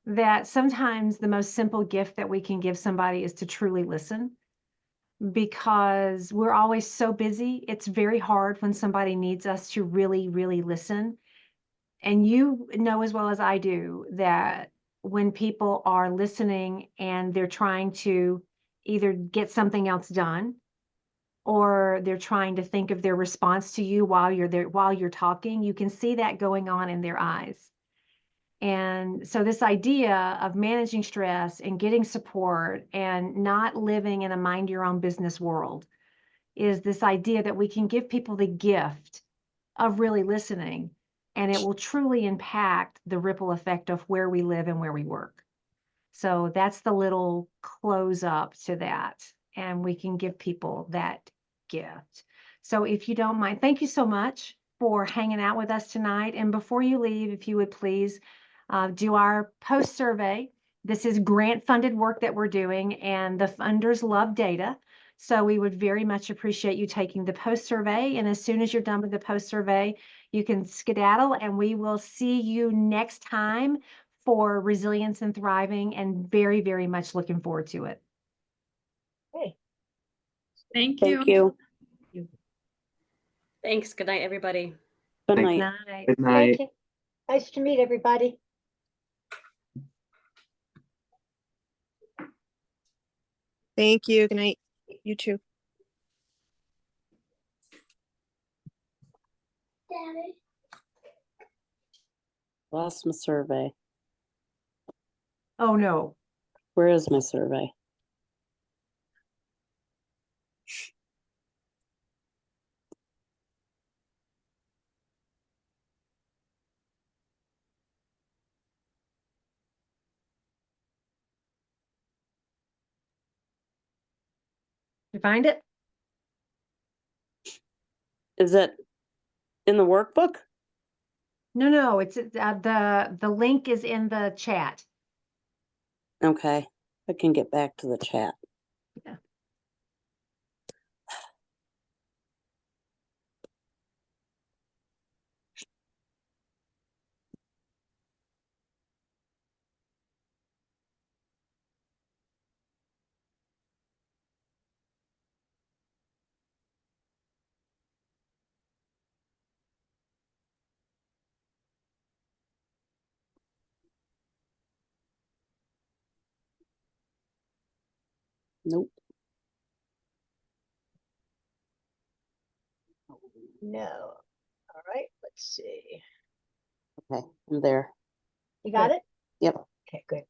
that sometimes the most simple gift that we can give somebody is to truly listen, because we're always so busy. It's very hard when somebody needs us to really, really listen. And you know as well as I do that when people are listening and they're trying to either get something else done or they're trying to think of their response to you while you're there, while you're talking, you can see that going on in their eyes. And so this idea of managing stress and getting support and not living in a mind your own business world is this idea that we can give people the gift of really listening, and it will truly impact the ripple effect of where we live and where we work. So that's the little close up to that, and we can give people that gift. So if you don't mind, thank you so much for hanging out with us tonight. And before you leave, if you would please do our post survey. This is grant funded work that we're doing, and the funders love data. So we would very much appreciate you taking the post survey. And as soon as you're done with the post survey, you can skedaddle, and we will see you next time for Resilience and Thriving, and very, very much looking forward to it.
Hey,
Thank you.
Thank you.
Thanks. Good night, everybody.
Good
Thank
night.
Night.
Good night.
thank you. Nice to meet everybody.
Thank you. Good night. You too.
Lost my survey.
Oh, no.
Where is my survey?
find it?
Is it in the workbook?
No, it's the link is in the chat.
Okay, I can get back to the chat.
Yeah.
Nope.
No. All right, let's see.
Okay, I'm there.
You got it?
Yep.
Okay, good.